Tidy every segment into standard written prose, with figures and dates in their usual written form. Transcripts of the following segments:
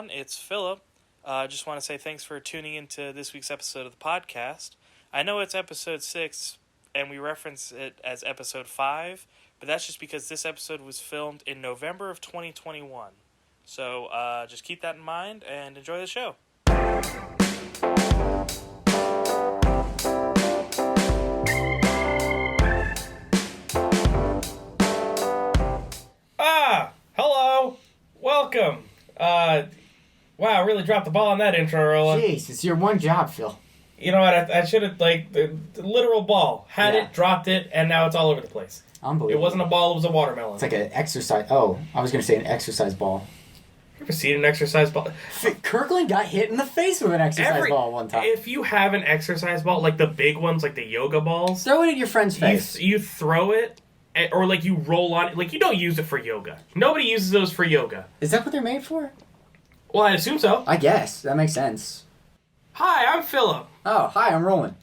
everyone. It's Philip. I just want to say thanks for tuning into this week's episode of the podcast. I know it's episode 6, and we reference it as episode 5, but that's just because this episode was filmed in November of 2021. So just keep that in mind and enjoy the show. Hello. Welcome. Wow, I really dropped the ball on that intro, Roland. Jeez, it's your one job, Phil. You know what? I should have, the literal ball. Had it, dropped it, and now it's all over the place. Unbelievable. It wasn't a ball, it was a watermelon. It's like an exercise... Oh, I was going to say an exercise ball. You ever seen an exercise ball? Kirkland got hit in the face with an exercise ball one time. If you have an exercise ball, like the big ones, like the yoga balls... Throw it at your friend's face. You throw it, or like you roll on it. Like, you don't use it for yoga. Nobody uses those for yoga. Is that what they're made for? Well, I assume so. I guess. That makes sense. Hi, I'm Philip. Oh, hi, I'm Roland.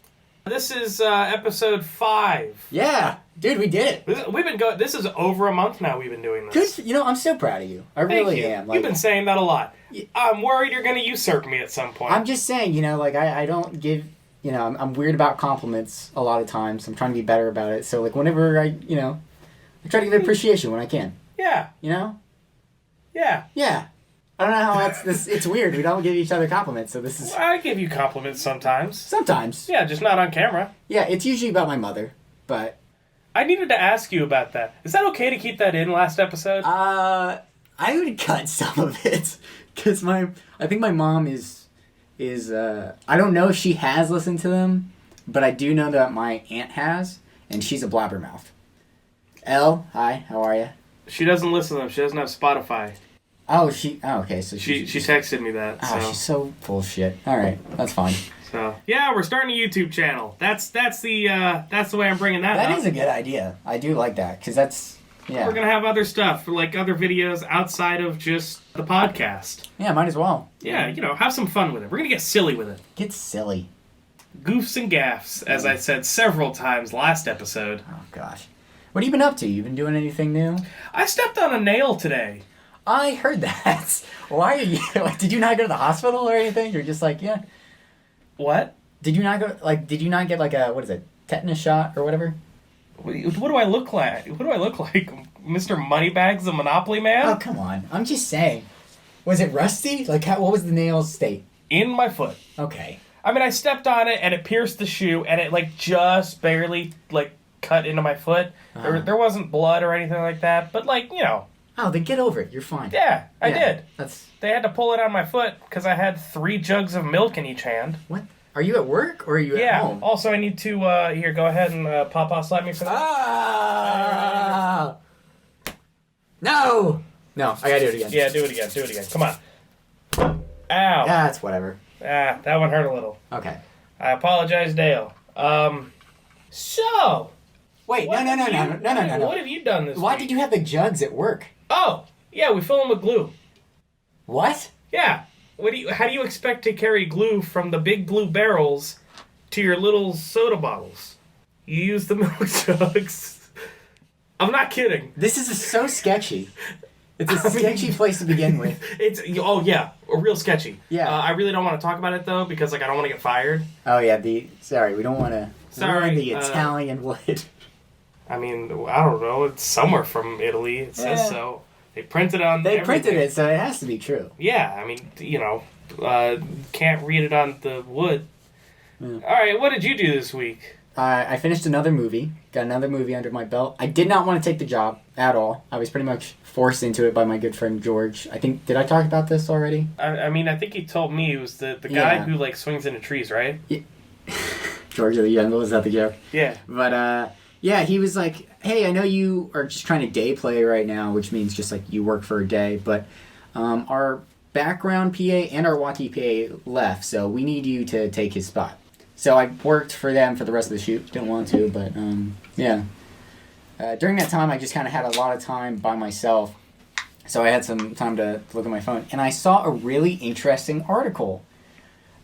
This is episode 5. Yeah. Dude, we did it. We've been going... This is over a month now we've been doing this. Good. I'm so proud of you. I Thank really you. am. You've been saying that a lot. I'm worried you're going to usurp me at some point. I'm just saying, I don't give... I'm weird about compliments a lot of times. I'm trying to be better about it. So, whenever I try to give appreciation when I can. Yeah. Yeah. Yeah. I don't know how it's weird. We don't give each other compliments, so this is... I give you compliments sometimes. Sometimes. Yeah, just not on camera. Yeah, it's usually about my mother, but... I needed to ask you about that. Is that okay to keep that in last episode? I would cut some of it, because I think my mom is I don't know if she has listened to them, but I do know that my aunt has, and she's a blabbermouth. Elle, hi, how are you? She doesn't listen to them. She doesn't have Spotify. Oh, okay, so she texted me that. Oh, she's so full of shit. All right, that's fine. So yeah, we're starting a YouTube channel. That's the way I'm bringing that up. That is a good idea. I do like that because that's We're gonna have other stuff, like other videos outside of just the podcast. Yeah, might as well. Yeah, have some fun with it. We're gonna get silly with it. Get silly. Goofs and gaffs, as I said several times last episode. Oh gosh, what have you been up to? You been doing anything new? I stepped on a nail today. I heard that. Why are you... did you not go to the hospital or anything? You're just like, yeah. What? Did you not get a, what is it, tetanus shot or whatever? What do I look like? What do I look like? Mr. Moneybags, the Monopoly Man? Oh, come on. I'm just saying. Was it rusty? What was the nail's state? In my foot. Okay. I mean, I stepped on it and it pierced the shoe and it, just barely, cut into my foot. Uh-huh. There wasn't blood or anything like that, but, Oh, then get over it. You're fine. Yeah, I did. They had to pull it on my foot because I had 3 jugs of milk in each hand. What? Are you at work or are you at home? Yeah. Also, I need to, here, go ahead and Papa slap me for that. Ah! No! No, I gotta do it again. Yeah, do it again. Come on. Ow. Yeah, it's whatever. That one hurt a little. Okay. I apologize, Dale. So... Wait, no. What have you done this week? Why did you have the jugs at work? Oh, yeah, we fill them with glue. What? Yeah. How do you expect to carry glue from the big glue barrels to your little soda bottles? You use the milk jugs. I'm not kidding. This is so sketchy. It's a sketchy place to begin with. Real sketchy. Yeah. I really don't want to talk about it though because I don't want to get fired. Oh yeah, we don't want to ruin the Italian wood. I mean, I don't know. It's somewhere from Italy. It says so. They printed on. They printed it, so it has to be true. Yeah, I mean, can't read it on the wood. Yeah. All right, what did you do this week? I finished another movie. Got another movie under my belt. I did not want to take the job at all. I was pretty much forced into it by my good friend George. Did I talk about this already? I think he told me it was the guy who swings into trees, right? Yeah. George of the Jungle, is that the joke? Yeah. But yeah, he was like, hey, I know you are just trying to day play right now, which means just you work for a day, but our background PA and our walkie PA left, so we need you to take his spot. So I worked for them for the rest of the shoot. Didn't want to, but yeah. During that time, I just kind of had a lot of time by myself, so I had some time to look at my phone, and I saw a really interesting article.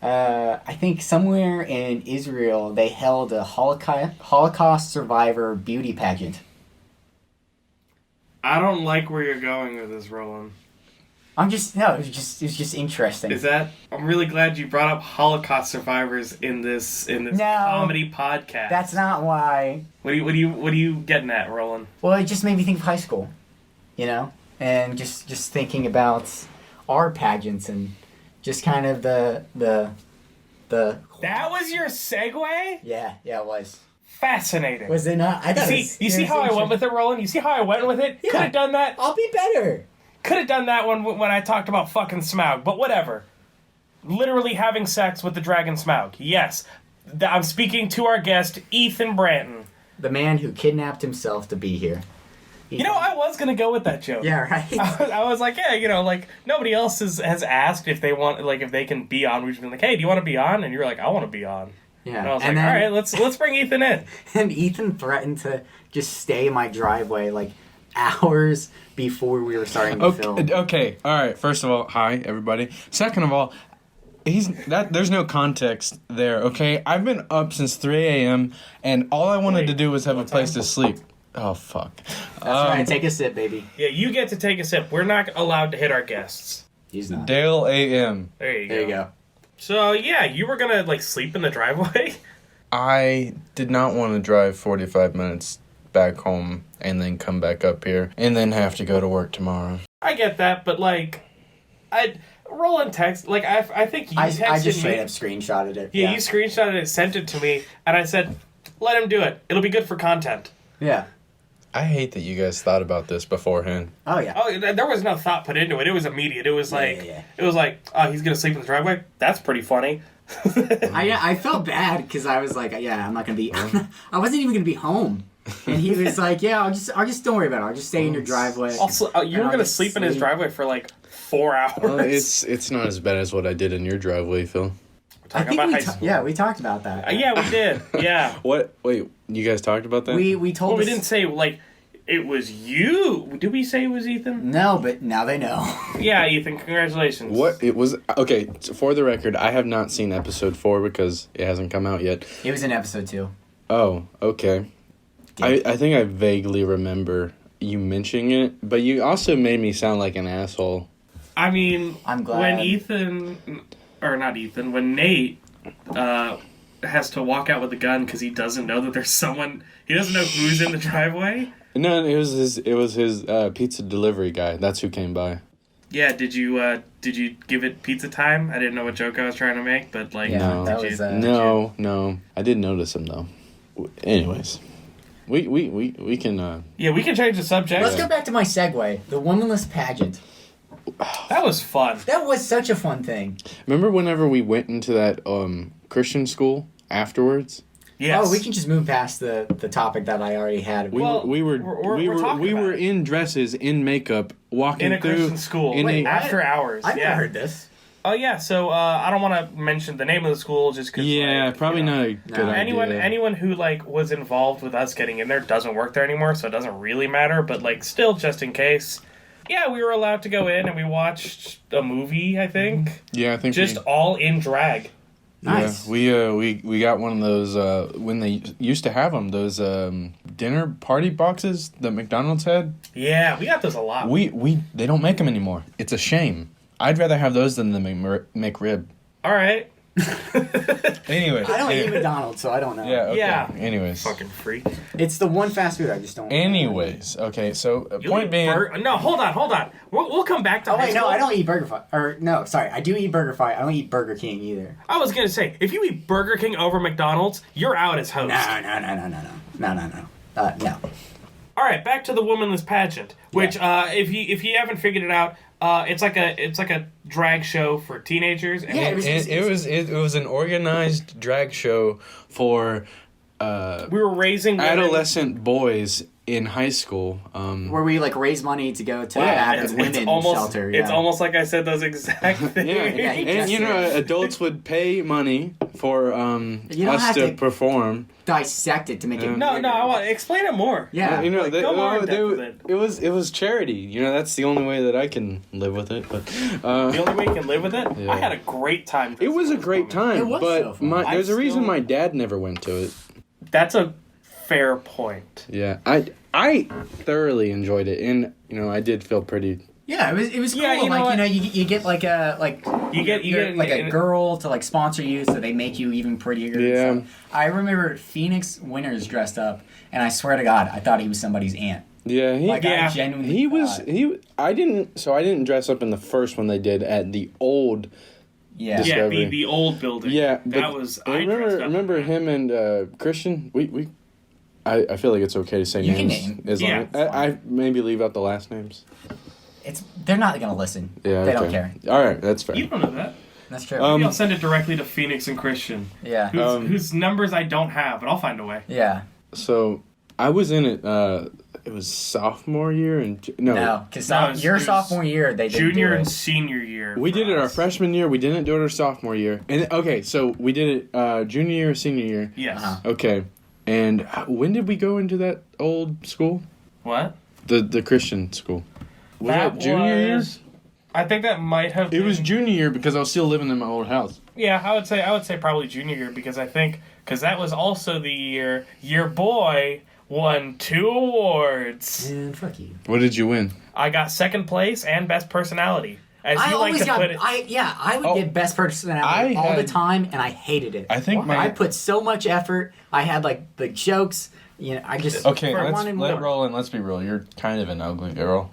I think somewhere in Israel, they held a Holocaust survivor beauty pageant. I don't like where you're going with this, Roland. I'm just no. It was just interesting. I'm really glad you brought up Holocaust survivors in this comedy podcast. That's not why. What are you getting at, Roland? Well, it just made me think of high school, and just thinking about our pageants and just kind of the. That was your segue? Yeah, it was. Fascinating. Was it not? You see how I went with it, Roland? You see how I went with it? Yeah. Could have done that. I'll be better. Could have done that when I talked about fucking Smaug, but whatever. Literally having sex with the dragon Smaug. Yes. I'm speaking to our guest, Ethan Branton. The man who kidnapped himself to be here. I was going to go with that joke. Yeah, right? I was like, yeah, nobody else has asked if they want, if they can be on. We've just been like, hey, do you want to be on? And you're like, I want to be on. Yeah. And I was all right, let's bring Ethan in. And Ethan threatened to just stay in my driveway, hours before we were starting to film. Okay, all right. First of all, hi, everybody. Second of all, there's no context there, okay? I've been up since 3 a.m., and all I wanted to do was have a place to sleep. Oh, fuck. That's right. Take a sip, baby. Yeah, you get to take a sip. We're not allowed to hit our guests. He's not. Dale A.M. There you go. So, yeah, you were going to, sleep in the driveway? I did not want to drive 45 minutes back home and then come back up here and then have to go to work tomorrow. I get that, but, Roland text, I think you texted me. I just straight up screenshotted it. Yeah, you screenshotted it, sent it to me, and I said, let him do it. It'll be good for content. Yeah. I hate that you guys thought about this beforehand. Oh, yeah. Oh, there was no thought put into it. It was immediate. It was Yeah. It was oh, he's going to sleep in the driveway? That's pretty funny. I felt bad because I was like, yeah, I'm not going to be... I wasn't even going to be home. And he was like, yeah, I'll just don't worry about it. I'll just stay in your driveway. Also, you were going to sleep in his driveway for 4 hours. Well, it's not as bad as what I did in your driveway, Phil. I think we talked about that. Yeah, we did. Yeah. What? Wait, you guys talked about that? We told. Well, we didn't say it was you. Did we say it was Ethan? No, but now they know. Yeah, Ethan. Congratulations. What it was? Okay, for the record, I have not seen episode 4 because it hasn't come out yet. It was in episode 2. Oh, okay. I think I vaguely remember you mentioning it, but you also made me sound like an asshole. I mean, I'm glad. When Nate has to walk out with a gun because he doesn't know that there's someone, he doesn't know who's in the driveway. No, it was his pizza delivery guy. That's who came by. Yeah, did you give it pizza time? I didn't know what joke I was trying to make, but No. That was No. I did notice him though. Anyways, we can. Yeah, we can change the subject. Let's go back to my segue. The womanless pageant. That was fun. That was such a fun thing. Remember whenever we went into that Christian school afterwards? Yes. Oh, we can just move past the topic that I already had. We were in dresses, in makeup, walking in a through Christian school. After hours. I've never heard this. Oh yeah, so I don't want to mention the name of the school just because. Yeah, probably not a good idea. Anyone who was involved with us getting in there doesn't work there anymore, so it doesn't really matter. But still, just in case. Yeah, we were allowed to go in and we watched a movie. I think. Yeah, I think just all in drag. Nice. Yeah, we got one of those when they used to have them, those dinner party boxes that McDonald's had. Yeah, we got those a lot. They don't make them anymore. It's a shame. I'd rather have those than the McRib. All right. Anyway, I don't eat McDonald's, so I don't know. Yeah. Okay. Yeah. Anyways, fucking freak. It's the one fast food I just don't. Anyways, okay. So point being, no, hold on. We'll come back to. Oh wait, no, I don't eat Burger Fi. Or no, sorry, I do eat Burger Fi. I don't eat Burger King either. I was gonna say, if you eat Burger King over McDonald's, you're out as host. No. All right, back to the womanless pageant, which if you haven't figured it out, it's like a drag show for teenagers. And it was an organized drag show for we were raising adolescent boys in high school. Where we raise money to go to active women shelter. Yeah. It's almost like I said those exact things. And adults would pay money for us to perform. Dissect it to make it. No, I want explain it more. Yeah, it was charity. That's the only way that I can live with it. But the only way you can live with it. Yeah. I had a great time. It was a great time. It was but so fun. There's a reason my dad never went to it. That's a fair point. Yeah, I thoroughly enjoyed it, and I did feel pretty Yeah, it was cool. Yeah, you know what? You get like a a girl to like sponsor you, so they make you even prettier. Yeah. And stuff. I remember Phoenix Winters dressed up, and I swear to God, I thought he was somebody's aunt. Yeah, I genuinely I didn't dress up in the first one they did at the old. Yeah. Discovery. Yeah, the old building. Yeah, that was. I remember him and Christian. I feel like it's okay to say You names. can name. As long Yeah. I maybe leave out the last names. They're not gonna listen. Yeah, they okay. don't care. All right, that's fair. You don't know that. That's true. Maybe I'll send it directly to Phoenix and Christian. Yeah. Whose numbers I don't have, but I'll find a way. Yeah. So I was in it. It was sophomore year and No, because it was sophomore year they didn't junior do it. and senior year. we did it our us. freshman year. We didn't do it our sophomore year. And okay, so we did it junior year, senior year. Yes. Okay, and when did we go into that old school? What? The Christian school. Was that junior year? I think that might have. It was been- junior year because I was still living in my old house. Yeah, I would say probably junior year because that was also the year your boy won 2 awards. Man, fuck you. What did you win? I got second place and best personality. As I you like always to got. put it. I would get best personality all the time, and I hated it. I think I put so much effort. I had like the jokes. I just Okay, I let's wanted let more. roll and let's be real. You're kind of an ugly girl.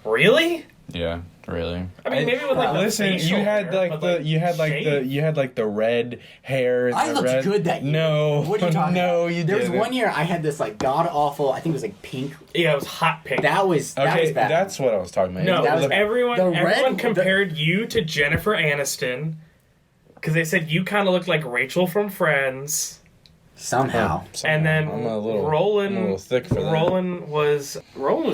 Really? Yeah, really. I mean, maybe with like the Listen, facial you had hair, like but, the you had like the shave? you had like the red hair. And I the looked red... good that year. No, What are you talking no, about? you There didn't. was one year I had this like god awful. I think it was like pink. Yeah, it was hot pink. That was Okay, bad. that's what I was talking about. No, That was- everyone the red- everyone compared you to Jennifer Aniston because they said you kind of looked like Rachel from Friends. somehow. And then I'm a little thick for that. Roland was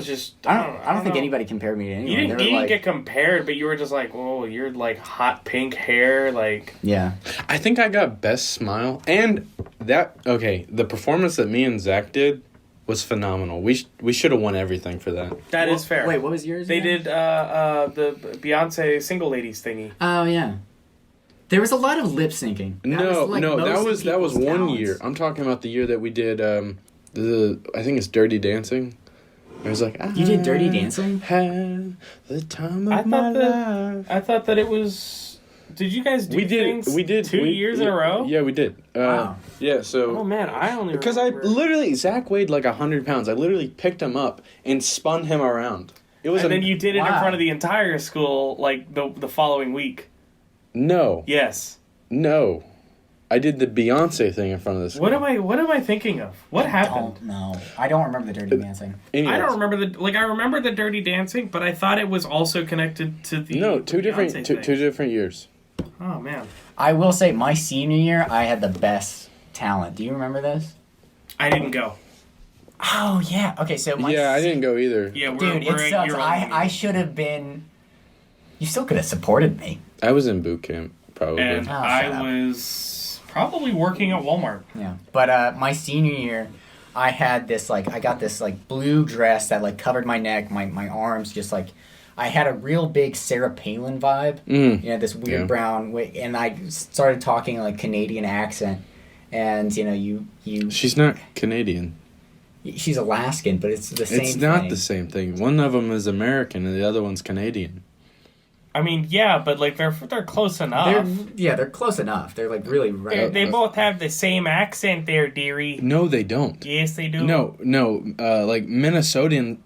just. I don't think anybody compared me to anyone. You didn't, They were like, get compared, but you were just like, "Whoa, you're like hot pink hair, like." yeah. I think I got best smile and that. Okay, the performance that me and Zach did was phenomenal. We should have won everything for that. That is fair. Wait, what was yours? They again? did the Beyonce single ladies thingy. Oh yeah. There was a lot of lip syncing. No, that was one talents. year. I'm talking about the year that we did I think it's Dirty Dancing. It was like You did Dirty Dancing? Had the time of my life. I thought that it was. Did you guys do things We did 2 years in a row? Yeah, we did. Wow. Yeah, so Oh man, I only because remember. Zach weighed like 100 pounds. I literally picked him up and spun him around. It was And then you did it in Wow. front of the entire school, like the following week. No. I did the Beyonce thing in front of this. What am I thinking of? What happened? No, I don't remember the Dirty Dancing. Anyways. I don't remember I remember the Dirty Dancing, but I thought it was also connected to the No, the two different Beyonce two thing. different years. Oh man, I will say my senior year, I had the best talent. Do you remember this? I didn't go. Oh yeah. Okay, so my I didn't go either. Yeah, Dude, we're it sucks. you're I should have been. You still could have supported me. I was in boot camp probably. and Oh, I shut up. was probably working at Walmart. Yeah. But my senior year, I had this I got this blue dress that covered my neck, my arms, just I had a real big Sarah Palin vibe. This weird Yeah. brown wig, and I started talking Canadian accent, and you She's not Canadian. she's Alaskan, but it's the same. It's not thing. the same thing. One of them is American and the other one's Canadian. I mean, yeah, but they're close enough. They're close enough. They're really right. They both have the same accent there, dearie. No, they don't. Yes, they do. No. Like Minnesotan,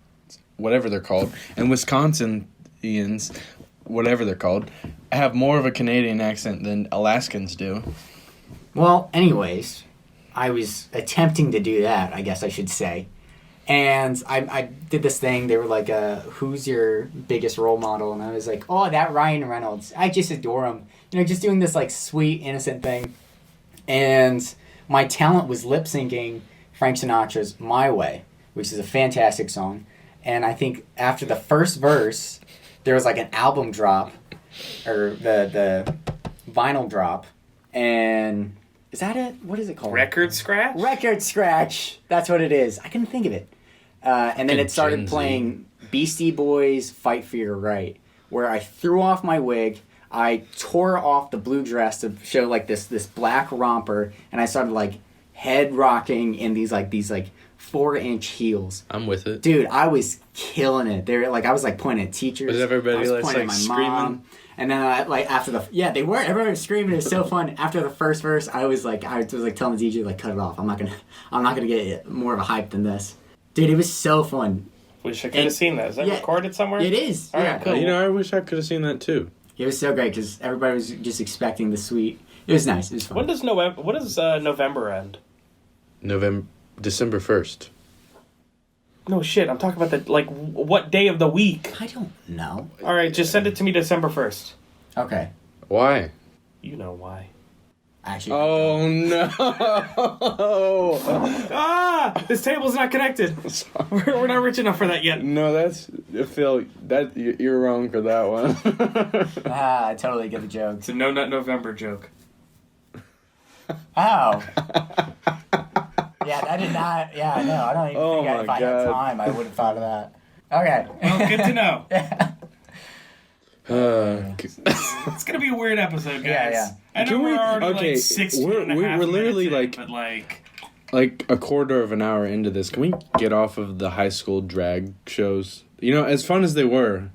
whatever they're called, and Wisconsinians, whatever they're called, have more of a Canadian accent than Alaskans do. Well, anyways, I was attempting to do that, I guess I should say. And I did this thing. They were like, who's your biggest role model? And I was like, oh, that Ryan Reynolds. I just adore him. Just doing this sweet, innocent thing. And my talent was lip syncing Frank Sinatra's My Way, which is a fantastic song. And I think after the first verse, there was an album drop, or the vinyl drop. And is that it? What is it called? Record scratch? Record scratch. That's what it is. I couldn't think of it. And then Good it started Gen Z. playing Beastie Boys' Fight for Your Right, where I threw off my wig, I tore off the blue dress to show this black romper, and I started head rocking in these 4-inch heels. I'm with it. Dude, I was killing it. They were like, I was like pointing at teachers. Was everybody I was like, pointing at my screaming? mom. And then like after they were, everybody was screaming. It was so fun. After the first verse, I was like telling the teacher like, cut it off. I'm not gonna get more of a hype than this. Dude, it was so fun. Wish I could have seen that. Is that recorded somewhere? It is. All yeah. right, cool. I wish I could have seen that too. It was so great because everybody was just expecting the sweet. It was nice. It was fun. When does November end? December 1st. No shit. I'm talking about what day of the week? I don't know. All right, just send it to me December 1st. Okay. Why? You know why. Actually. Oh no! This table's not connected. We're not rich enough for that yet. No, that's Phil. That you're wrong for that one. I totally get the joke. It's a No Nut November joke. Oh. Yeah, that did not. Yeah, no, I don't even think if I had time, I would have thought of that. Okay. Well, good to know. Yeah. It's gonna be a weird episode, guys. Yeah. I know we're already 16 and a half we're literally minutes like, in, but like a quarter of an hour into this. Can we get off of the high school drag shows? As fun as they were.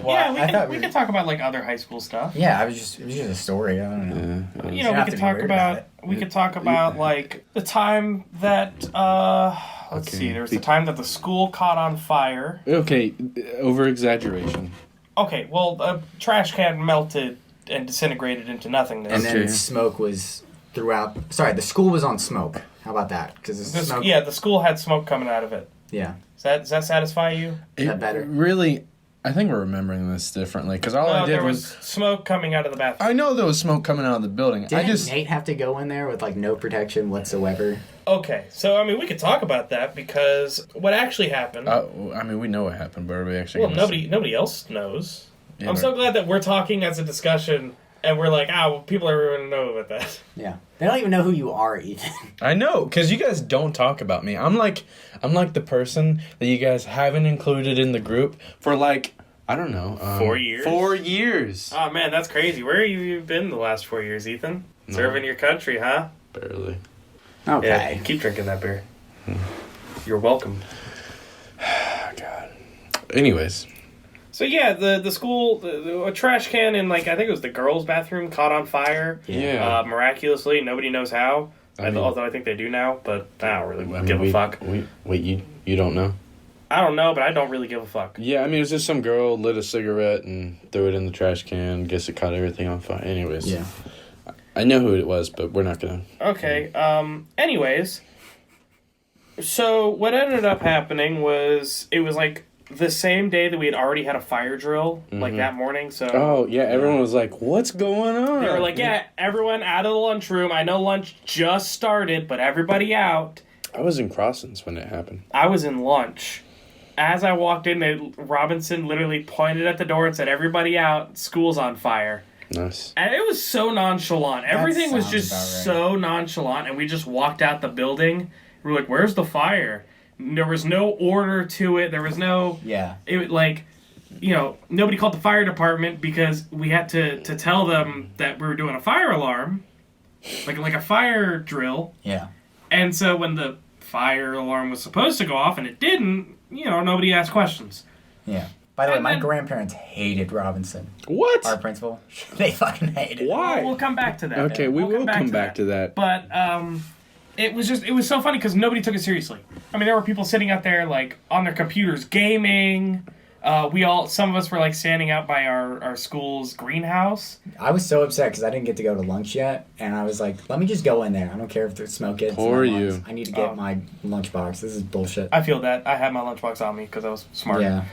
Well, yeah, we can talk about like other high school stuff. Yeah, it was just a story. I don't know. Yeah. We could talk about like the time that let's see, there was the time that the school caught on fire. Okay, over exaggeration. Okay, well, a trash can melted and disintegrated into nothingness. And then smoke was throughout. Sorry, the school was on smoke. How about that? Because the school had smoke coming out of it. Yeah. Does that satisfy you? Is that better? Really, I think we're remembering this differently because all I did there was smoke coming out of the bathroom. I know there was smoke coming out of the building. Didn't Nate have to go in there with like no protection whatsoever? Okay, so we could talk about that because what actually happened. We know what happened, but are we actually? Well, nobody else knows. Yeah, I'm so glad that we're talking as a discussion, and we're like, people are going to know about that. Yeah, they don't even know who you are, Ethan. I know, because you guys don't talk about me. I'm like the person that you guys haven't included in the group for like, I don't know, 4 years. 4 years. Oh man, that's crazy. Where have you been the last 4 years, Ethan? No. Serving your country, huh? Barely. Okay. Yeah, keep drinking that beer. You're welcome. God. Anyways. So yeah, the school, a trash can in I think it was the girls' bathroom caught on fire. Yeah. Miraculously, nobody knows how. Although I think they do now, but I don't really give a fuck. Wait, you don't know? I don't know, but I don't really give a fuck. Yeah, it was just some girl lit a cigarette and threw it in the trash can. Guess it caught everything on fire. Anyways. Yeah. I know who it was, but we're not gonna. Okay. Anyways, so what ended up happening was it was like the same day that we had already had a fire drill, like that morning. So. Oh yeah, everyone was like, "What's going on?" They were like, "Yeah, everyone out of the lunchroom. I know lunch just started, but everybody out." I was in Crossings when it happened. I was in lunch. As I walked in, Robinson literally pointed at the door and said, "Everybody out. School's on fire." Nice. And it was so nonchalant. Everything was just so nonchalant, and we just walked out the building. We were like, "Where's the fire?" There was no order to it. There was no... Yeah. It nobody called the fire department because we had to tell them that we were doing a fire alarm, like a fire drill. Yeah. And so when the fire alarm was supposed to go off and it didn't, nobody asked questions. Yeah. By the way, my grandparents hated Robinson. What? Our principal. They fucking hated Why? We'll come back to that. Okay, we will come back to that. But it was so funny because nobody took it seriously. There were people sitting out there on their computers gaming. Some of us were standing out by our school's greenhouse. I was so upset because I didn't get to go to lunch yet, and I was like, let me just go in there. I don't care if there's smoke gets. Poor you. I need to get my lunchbox. This is bullshit. I feel that. I had my lunchbox on me because I was smart. Yeah.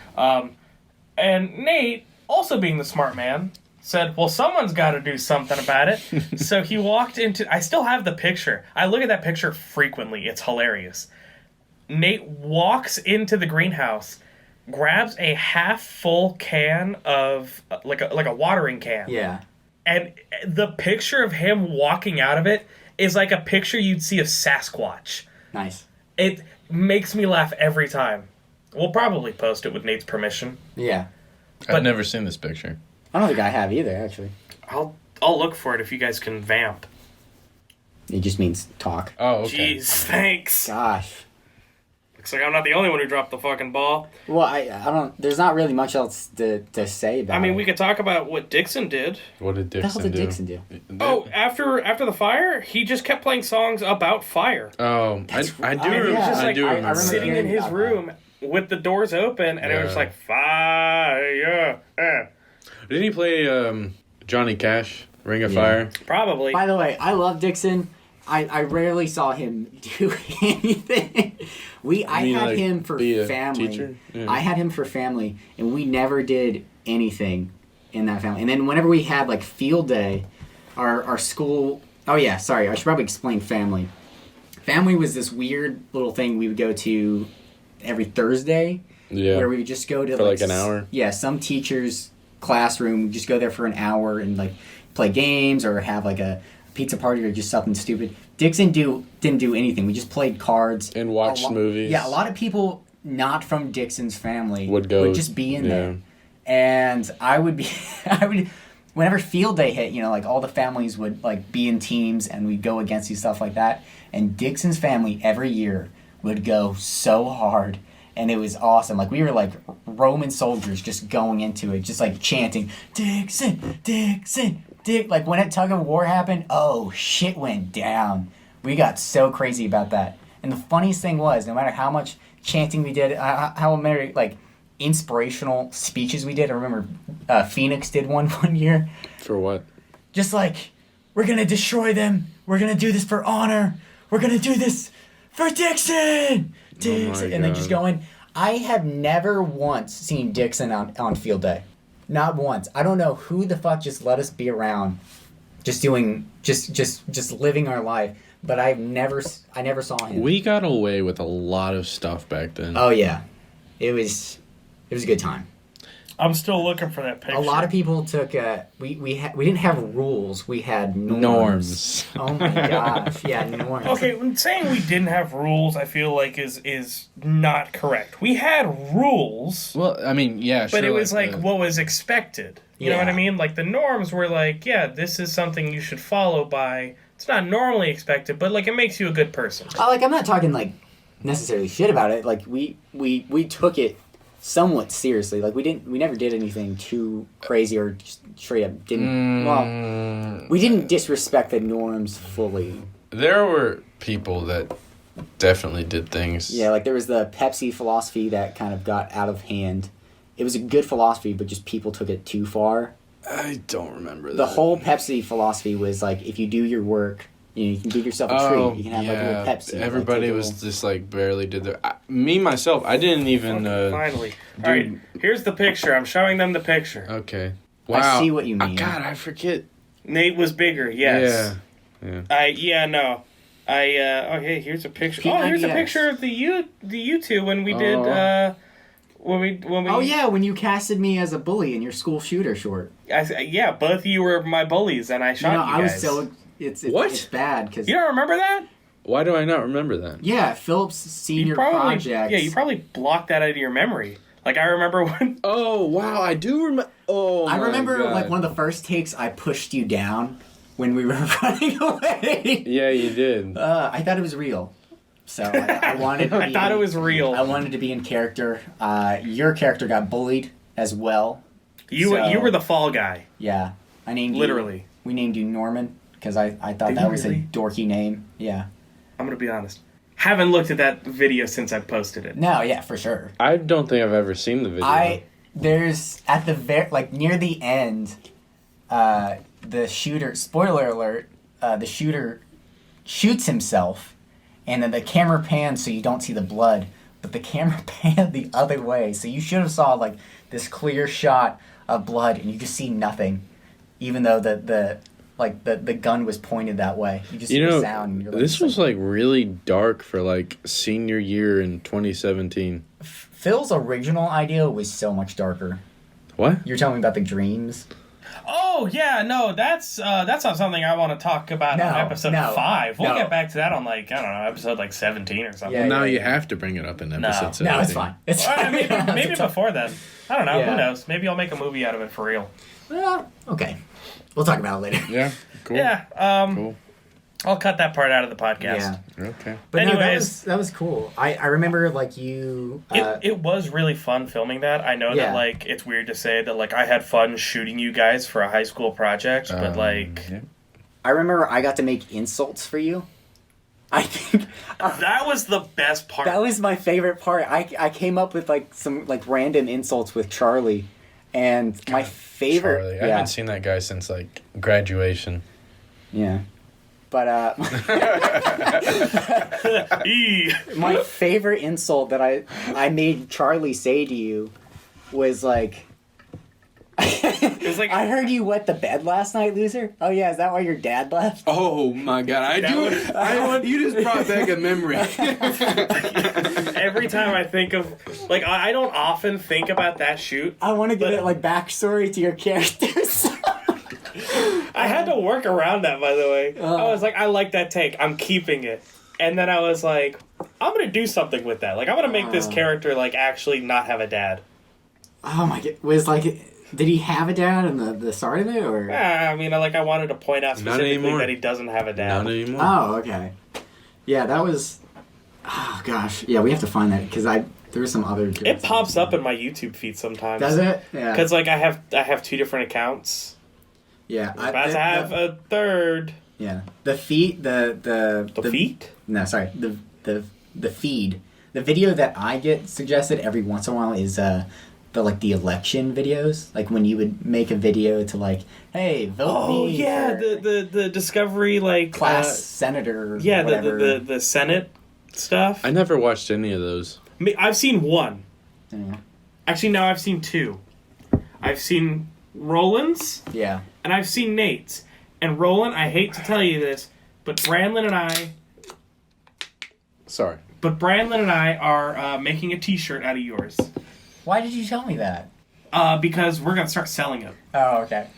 And Nate, also being the smart man, said, well, someone's got to do something about it. So he walked into... I still have the picture. I look at that picture frequently. It's hilarious. Nate walks into the greenhouse, grabs a half-full can of... like a watering can. Yeah. And the picture of him walking out of it is like a picture you'd see of Sasquatch. Nice. It makes me laugh every time. We'll probably post it with Nate's permission. Yeah. I've never seen this picture. I don't think I have either, actually. I'll look for it if you guys can vamp. It just means talk. Oh, okay. Jeez, thanks. Gosh. Looks like I'm not the only one who dropped the fucking ball. Well, I don't. There's not really much else to say about. I mean, it. we could talk about what Dixon did. What did What the hell Dixon did do? Dixon do? Oh, after the fire, he just kept playing songs about fire. Oh, I do right. remember. He was just I like, do I remember. remember Sitting in hearing his about room with the doors open, and it was Yeah. like fire. Didn't he play Johnny Cash, Ring of Fire? Probably. By the way, I love Dixon. I rarely saw him do anything. I mean, had like, him for be a family. teacher? Yeah. I had him for family, and we never did anything in that family. And then whenever we had like field day, our school. Oh yeah, sorry. I should probably explain family. Family was this weird little thing we would go to every Thursday, Yeah. where we would just go to For like an hour? Yeah, some teacher's classroom. We just go there for an hour and like play games or have like a pizza party or just something stupid. Dixon didn't do anything. We just played cards And watched movies. Yeah, a lot of people not from Dixon's family Would go- just be in yeah. there, and I would whenever field day hit, like all the families would like be in teams and we'd go against you, stuff like that. And Dixon's family every year would go so hard. And it was awesome. Like, we were like Roman soldiers just going into it, just like chanting, Dixon, Dixon, Dick. Like, when a tug of war happened, oh, shit went down. We got so crazy about that. And the funniest thing was, no matter how much chanting we did, how many, like, inspirational speeches we did. I remember Phoenix did one year. For what? Just like, we're going to destroy them. We're going to do this for honor. We're going to do this for Dixon. Dixon. And then just going, I have never once seen Dixon on field day. Not once. I don't know who the fuck just let us be around just living our life, but I never saw him. We got away with a lot of stuff back then. Oh yeah. It was a good time. I'm still looking for that picture. A lot of people took we didn't have rules, we had norms. Oh my gosh. Yeah, norms. Okay, when saying we didn't have rules, I feel like is not correct. We had rules, Well, I mean, yeah, sure. but it was like the- what was expected. You know what I Yeah. mean? Like, the norms were like, yeah, this is something you should follow by. It's not normally expected, but like it makes you a good person. I'm not talking like necessarily shit about it. Like we took it somewhat seriously. Like we never did anything too crazy or just straight up didn't. Well, we didn't disrespect the norms fully. There were people that definitely did things. Yeah, like there was the Pepsi philosophy that kind of got out of hand. It was a good philosophy, but just people took it too far. I don't remember that. The whole Pepsi philosophy was like, if you do your work, you can give yourself a treat. You can have like a little Pepsi. Everybody like, was just like barely did their. Me myself, I didn't even. Finally. All right, here's the picture. I'm showing them the picture. Okay. I Wow. see what you mean. God, I forget. Nate was bigger, yes. Yeah. Okay, here's a picture. Pete Oh, here's a 90X. picture of the you two when we did when we Oh yeah, when you casted me as a bully in your school shooter short. yeah, both of you were my bullies and I shot you I guys. was so it's What? It's bad because You don't remember that? Why do I not remember that? yeah, Philip's senior project. Yeah, you probably blocked that out of your memory. Like, I remember when Oh wow, I do remember. Oh, I my remember God. like one of the first takes I pushed you down when we were running away. Yeah, you did. I thought it was real, so I wanted. To I be, thought it was real. I wanted to be in character. Your character got bullied as well. You were the fall guy. Yeah, I named Literally. We named you Norman because I thought Did that you was really? a dorky name. Yeah. I'm gonna be honest. Haven't looked at that video since I posted it. No, yeah, for sure. I don't think I've ever seen the video. There's at the near the end, the shooter. Spoiler alert: the shooter shoots himself, and then the camera pans so you don't see the blood, but the camera panned the other way, so you should have saw like this clear shot of blood, and you just see nothing, even though the gun was pointed that way. You just hear the sound. And you're like, this was like really dark for like senior year in 2017. Phil's original idea was so much darker. What? You're telling me about the dreams. Oh yeah, no, that's not something I want to talk about on episode 5. We'll get back to that on like, I don't know, episode like 17 or something. Yeah, Well, now yeah, you yeah. have to bring it up in episode 17. No, it's fine. It's All right, fine. maybe before then. I don't know. Yeah. Who knows? Maybe I'll make a movie out of it for real. Well, okay. We'll talk about it later. Yeah, cool. Yeah. Cool. I'll cut that part out of the podcast. Yeah. Okay. But no, Anyways. that was cool. I remember like you. It was really fun filming that. I know Yeah. that like it's weird to say that like I had fun shooting you guys for a high school project, but like Yeah. I remember I got to make insults for you. I think that was the best part. that was my favorite part. I came up with like some like random insults with Charlie, and my favorite. Charlie. I haven't seen that guy since like graduation. Yeah. But my favorite insult that I made Charlie say to you was like, It was like I heard you wet the bed last night, loser. Oh yeah, is that why your dad left? Oh my god! I want you just brought back a memory. every time I think of like I don't often think about that shoot. I want to get it like backstory to your characters. I had to work around that, by the way. I was like, I like that take. I'm keeping it. And then I was like, I'm gonna do something with that. Like I'm gonna make this character like actually not have a dad. Oh my god, was like, did he have a dad in the start of it or? I mean, I wanted to point out specifically anymore. that he doesn't have a dad. Not anymore. Oh okay, yeah, that was. Oh gosh, yeah, we have to find that because there was some other. It pops up in my YouTube feed sometimes. Does it? Yeah. Because like I have 2 different accounts. Yeah, I'm about to have a third. Yeah, the feed, the feet. No, sorry, the feed, the video that I get suggested every once in a while is the election videos, like when you would make a video to like, hey, vote me. Yeah, for the Discovery like class senator. Yeah, whatever. the Senate stuff. I never watched any of those. I've seen one. Yeah. Actually, no, I've seen 2. I've seen Roland's. Yeah. And I've seen Nate's. And Roland, I hate to tell you this, but Brandon and I are making a T-shirt out of yours. Why did you tell me that? Because we're gonna start selling them. Oh, okay.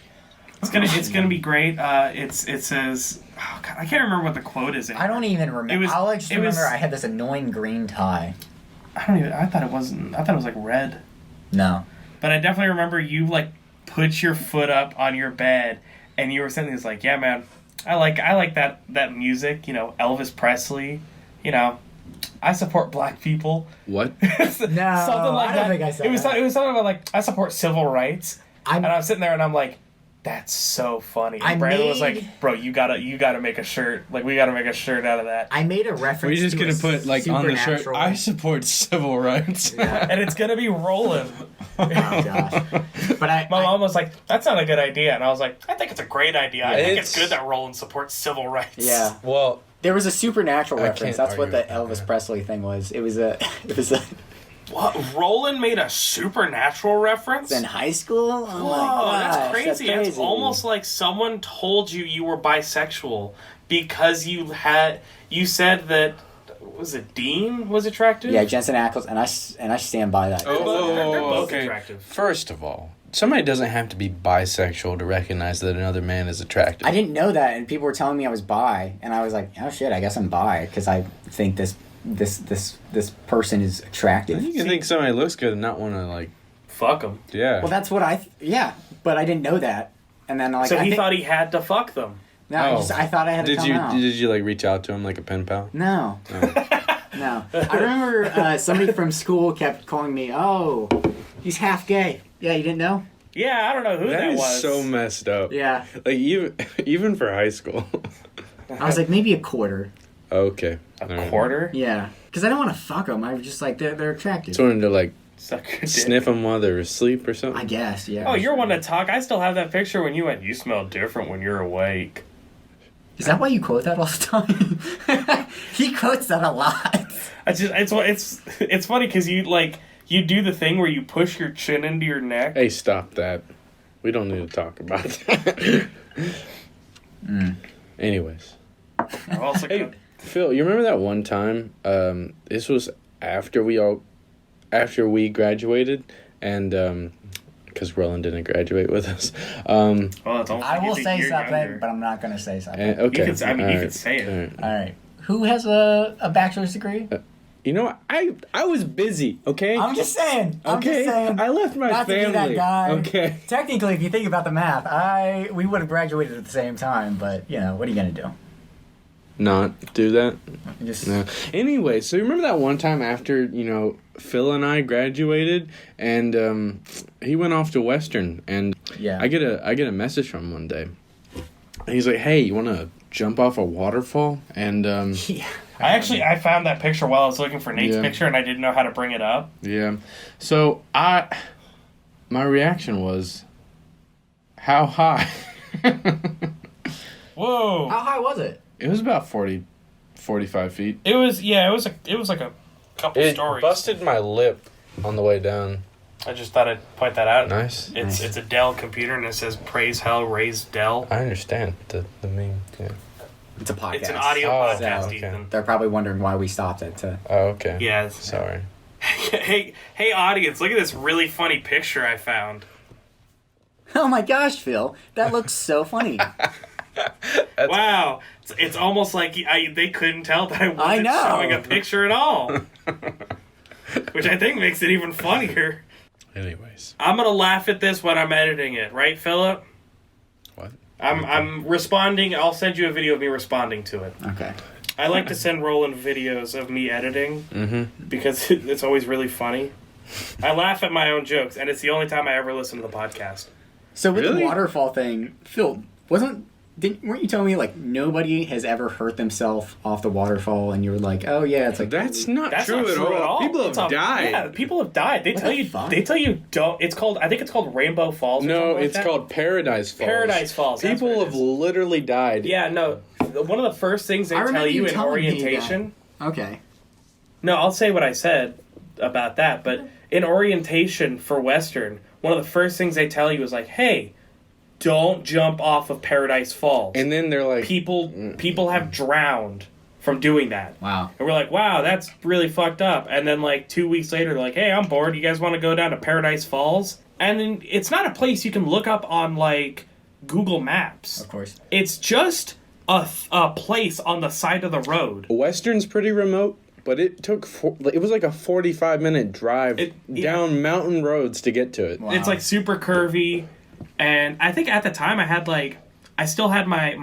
It's gonna be great. It says, oh God, I can't remember what the quote is. I don't even remember. I just remember I had this annoying green tie. I thought it was like red. No. But I definitely remember you like put your foot up on your bed and you were saying things like, yeah, man, I like that music, Elvis Presley, I support black people. What? Something like I don't that. think I said it was something about like I support civil rights. And I'm sitting there and I'm like, that's so funny. And Brandon was like, bro, you gotta make a shirt. Like we gotta make a shirt out of that. I made a reference. We're just to gonna put like on the shirt. I support civil rights. Yeah. And it's gonna be Roland. Oh gosh. But my mom was like, that's not a good idea. And I was like, I think it's a great idea. I think it's good that Roland supports civil rights. Yeah. Well, there was a supernatural reference. That's what the argue with Elvis that. Presley thing was. It was a What? Roland made a supernatural reference? in high school? Oh Whoa, my gosh, that's crazy. It's almost like someone told you were bisexual because you said that, was it Dean was attractive? Yeah, Jensen Ackles, and I stand by that. They're both okay. attractive. First of all, somebody doesn't have to be bisexual to recognize that another man is attractive. I didn't know that, and people were telling me I was bi, and I was like, oh shit, I guess I'm bi because I think this person is attractive. You can think somebody looks good and not want to like Fuck them. Yeah. Well, that's what but I didn't know that, and then like So he thought he had to fuck them. No, Oh. I thought I had to come out. Did you like reach out to him like a pen pal? No. Oh. No. I remember somebody from school kept calling me, oh, he's half gay. Yeah, you didn't know? Yeah, I don't know who that That is was. so messed up. Yeah. Like even for high school. I was like, maybe a quarter. Okay. A quarter? Yeah. Because I don't want to fuck them. I was just like, they're attractive. Just wanted to like Suck your dick. sniff them while they're asleep or something. I guess, yeah. Oh, you're one to talk. I still have that picture when you went, you smell different when you're awake. Is that why you quote that all the time? He quotes that a lot. It's funny because you do the thing where you push your chin into your neck. Hey, stop that. We don't need to talk about that. Anyways. I'm also Hey, good. Phil, you remember that one time? This was after we graduated, and because Roland didn't graduate with us. Well, it's almost I like will he's a say year something, younger. but I'm not going to say something. Okay. You could say it. All right. All right. Who has a bachelor's degree? You know, I was busy. Okay. I'm just saying. Okay. I left my not family. To be that guy. Okay. Technically, if you think about the math, we would have graduated at the same time, but what are you gonna do? not do that? Just No. Anyway, so you remember that one time after, Phil and I graduated, and he went off to Western, and yeah. I get a message from him one day. And he's like, "Hey, you want to jump off a waterfall?" And Yeah. I found that picture while I was looking for Nate's Yeah. picture, and I didn't know how to bring it up. yeah. So my reaction was, how high? Whoa! How high was it? It was about 45 feet. It was like a couple stories. busted my lip on the way down. I just thought I'd point that out. Nice. It's a Dell computer, and it says "Praise Hell, Raise Dell." I understand the meme. Yeah. It's a podcast. It's an audio Oh, podcast, okay. Ethan. They're probably wondering why we stopped it. Oh, okay. Yeah. Sorry. Hey, audience! Look at this really funny picture I found. Oh my gosh, Phil, that looks so funny. Wow, it's almost like they couldn't tell that I wasn't know. showing a picture at all, which I think makes it even funnier. Anyways. I'm gonna laugh at this when I'm editing it, right, Philip? What? I'm responding. I'll send you a video of me responding to it. Okay. I like to send Roland videos of me editing because it's always really funny. I laugh at my own jokes, and it's the only time I ever listen to the podcast. So with Really? the waterfall thing, Phil, weren't you telling me like nobody has ever hurt themselves off the waterfall, and you were like, oh yeah, it's like That's not That's true, not true at all. People It's have died. Yeah, people have died. They What tell the you. fuck? They tell you don't. It's called. I think it's called Rainbow Falls. Or No, something like it's that. called Paradise Falls. Paradise Falls. That's People what it have is. literally died. Yeah, no. One of the first things they I tell remember you you in telling me orientation. okay. No, I'll say what I said about that. But in orientation for Western, one of the first things they tell you is like, "Hey, don't jump off of Paradise Falls." And then they're like, People have drowned from doing that. Wow. And we're like, wow, that's really fucked up. And then like 2 weeks later, they're like, hey, I'm bored. You guys want to go down to Paradise Falls? And then it's not a place you can look up on like Google Maps. Of course. It's just a place on the side of the road. Western's pretty remote, but it took it was like a 45-minute drive down mountain roads to get to it. Wow. It's like super curvy. And I think at the time I still had my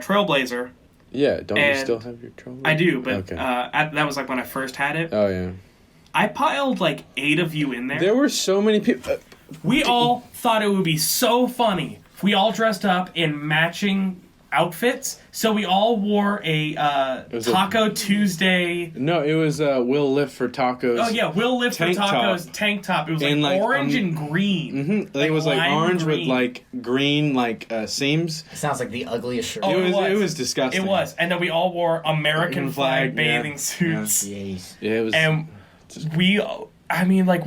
Trailblazer. Yeah, don't you And still have your trouble? I do, but Okay. that was like when I first had it. Oh yeah. I piled like 8 of you in there. There were so many people. We all thought it would be so funny if we all dressed up in matching outfits. So we all wore a was a- Taco Tuesday. No, it was Will Lift for Tacos. Oh yeah, Will Lift for Tank top. Tacos tank top. It was like, And, like, orange and green. Mm-hmm. It was like lime orange with green. like green seams. Sounds like the ugliest shirt. Oh, It was disgusting. It was, and then we all wore American flag yeah. bathing suits. Jeez. Yeah, it was. And we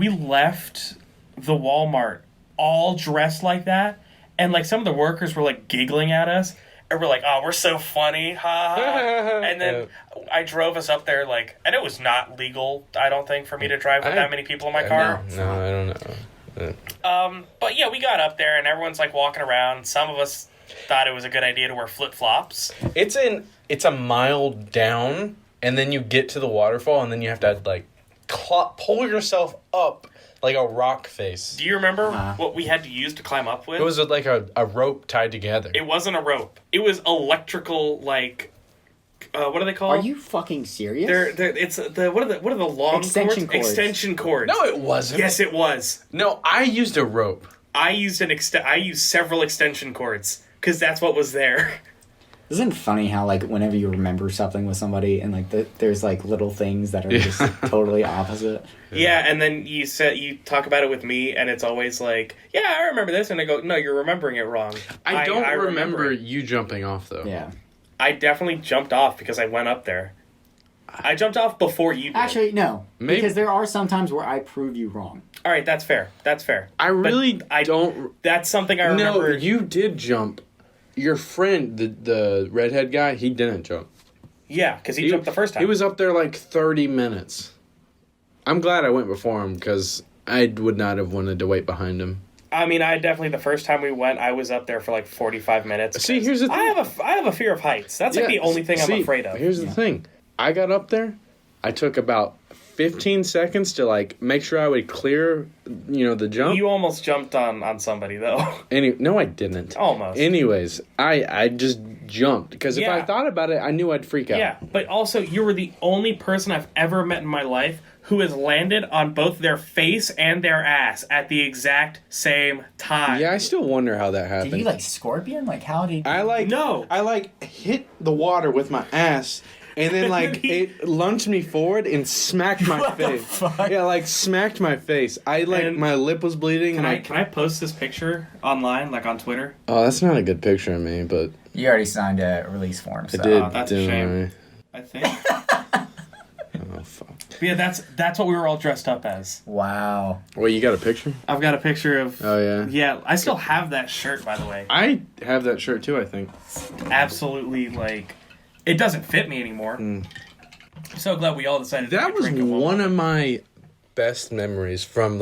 left the Walmart all dressed like that, and like some of the workers were like giggling at us, and we're like, oh, we're so funny, ha ha. And then I drove us up there, like, and it was not legal, I don't think, for me to drive with that many people in my car. No, I don't know. But yeah, we got up there, and everyone's like walking around. Some of us thought it was a good idea to wear flip flops. It's a mile down, and then you get to the waterfall, and then you have to like pull yourself up like a rock face. Do you remember what we had to use to climb up with? It was like a rope tied together. It wasn't a rope. It was electrical, like, what are they called? Are you fucking serious? It's what are the long Extension cords. Extension cords. No, it wasn't. Yes, it was. No, I used a rope. I used several extension cords because that's what was there. Isn't it funny how like whenever you remember something with somebody and like there's like little things that are just totally opposite. Yeah, and then you talk about it with me, and it's always like, yeah, I remember this, and I go, no, you're remembering it wrong. I don't remember it. you jumping off though. Yeah. I definitely jumped off because I went up there. I jumped off before you did. Actually, no. Maybe- Because there are some times where I prove you wrong. All right, that's fair. That's fair. I really I don't. That's something I No, remember. you did jump. Your friend, the redhead guy, he didn't jump. Yeah, because he jumped the first time. He was up there like 30 minutes. I'm glad I went before him because I would not have wanted to wait behind him. I mean, I definitely, the first time we went, I was up there for like 45 minutes. See, here's the thing. I have a fear of heights. That's like the only thing I'm afraid of. Here's the thing. I got up there. I took about 15 seconds to like make sure I would clear, the jump. You almost jumped on somebody though. No, I didn't. Almost. Anyways, I just jumped because if I thought about it, I knew I'd freak out. Yeah, but also you were the only person I've ever met in my life who has landed on both their face and their ass at the exact same time. Yeah, I still wonder how that happened. Did you like scorpion? Like how did? No. I hit the water with my ass. And then, it lunged me forward and smacked my face. The fuck? Yeah, smacked my face. My lip was bleeding. Can I post this picture online, on Twitter? Oh, that's not a good picture of me, but... You already signed a release form, so... I did. That's a shame. I think. Oh, fuck. But yeah, that's what we were all dressed up as. Wow. Wait, you got a picture? I've got a picture of... Oh, yeah? Yeah, I still have that shirt, by the way. I have that shirt, too, I think. Absolutely, it doesn't fit me anymore. I'm so glad we all decided to That was one of my best memories from,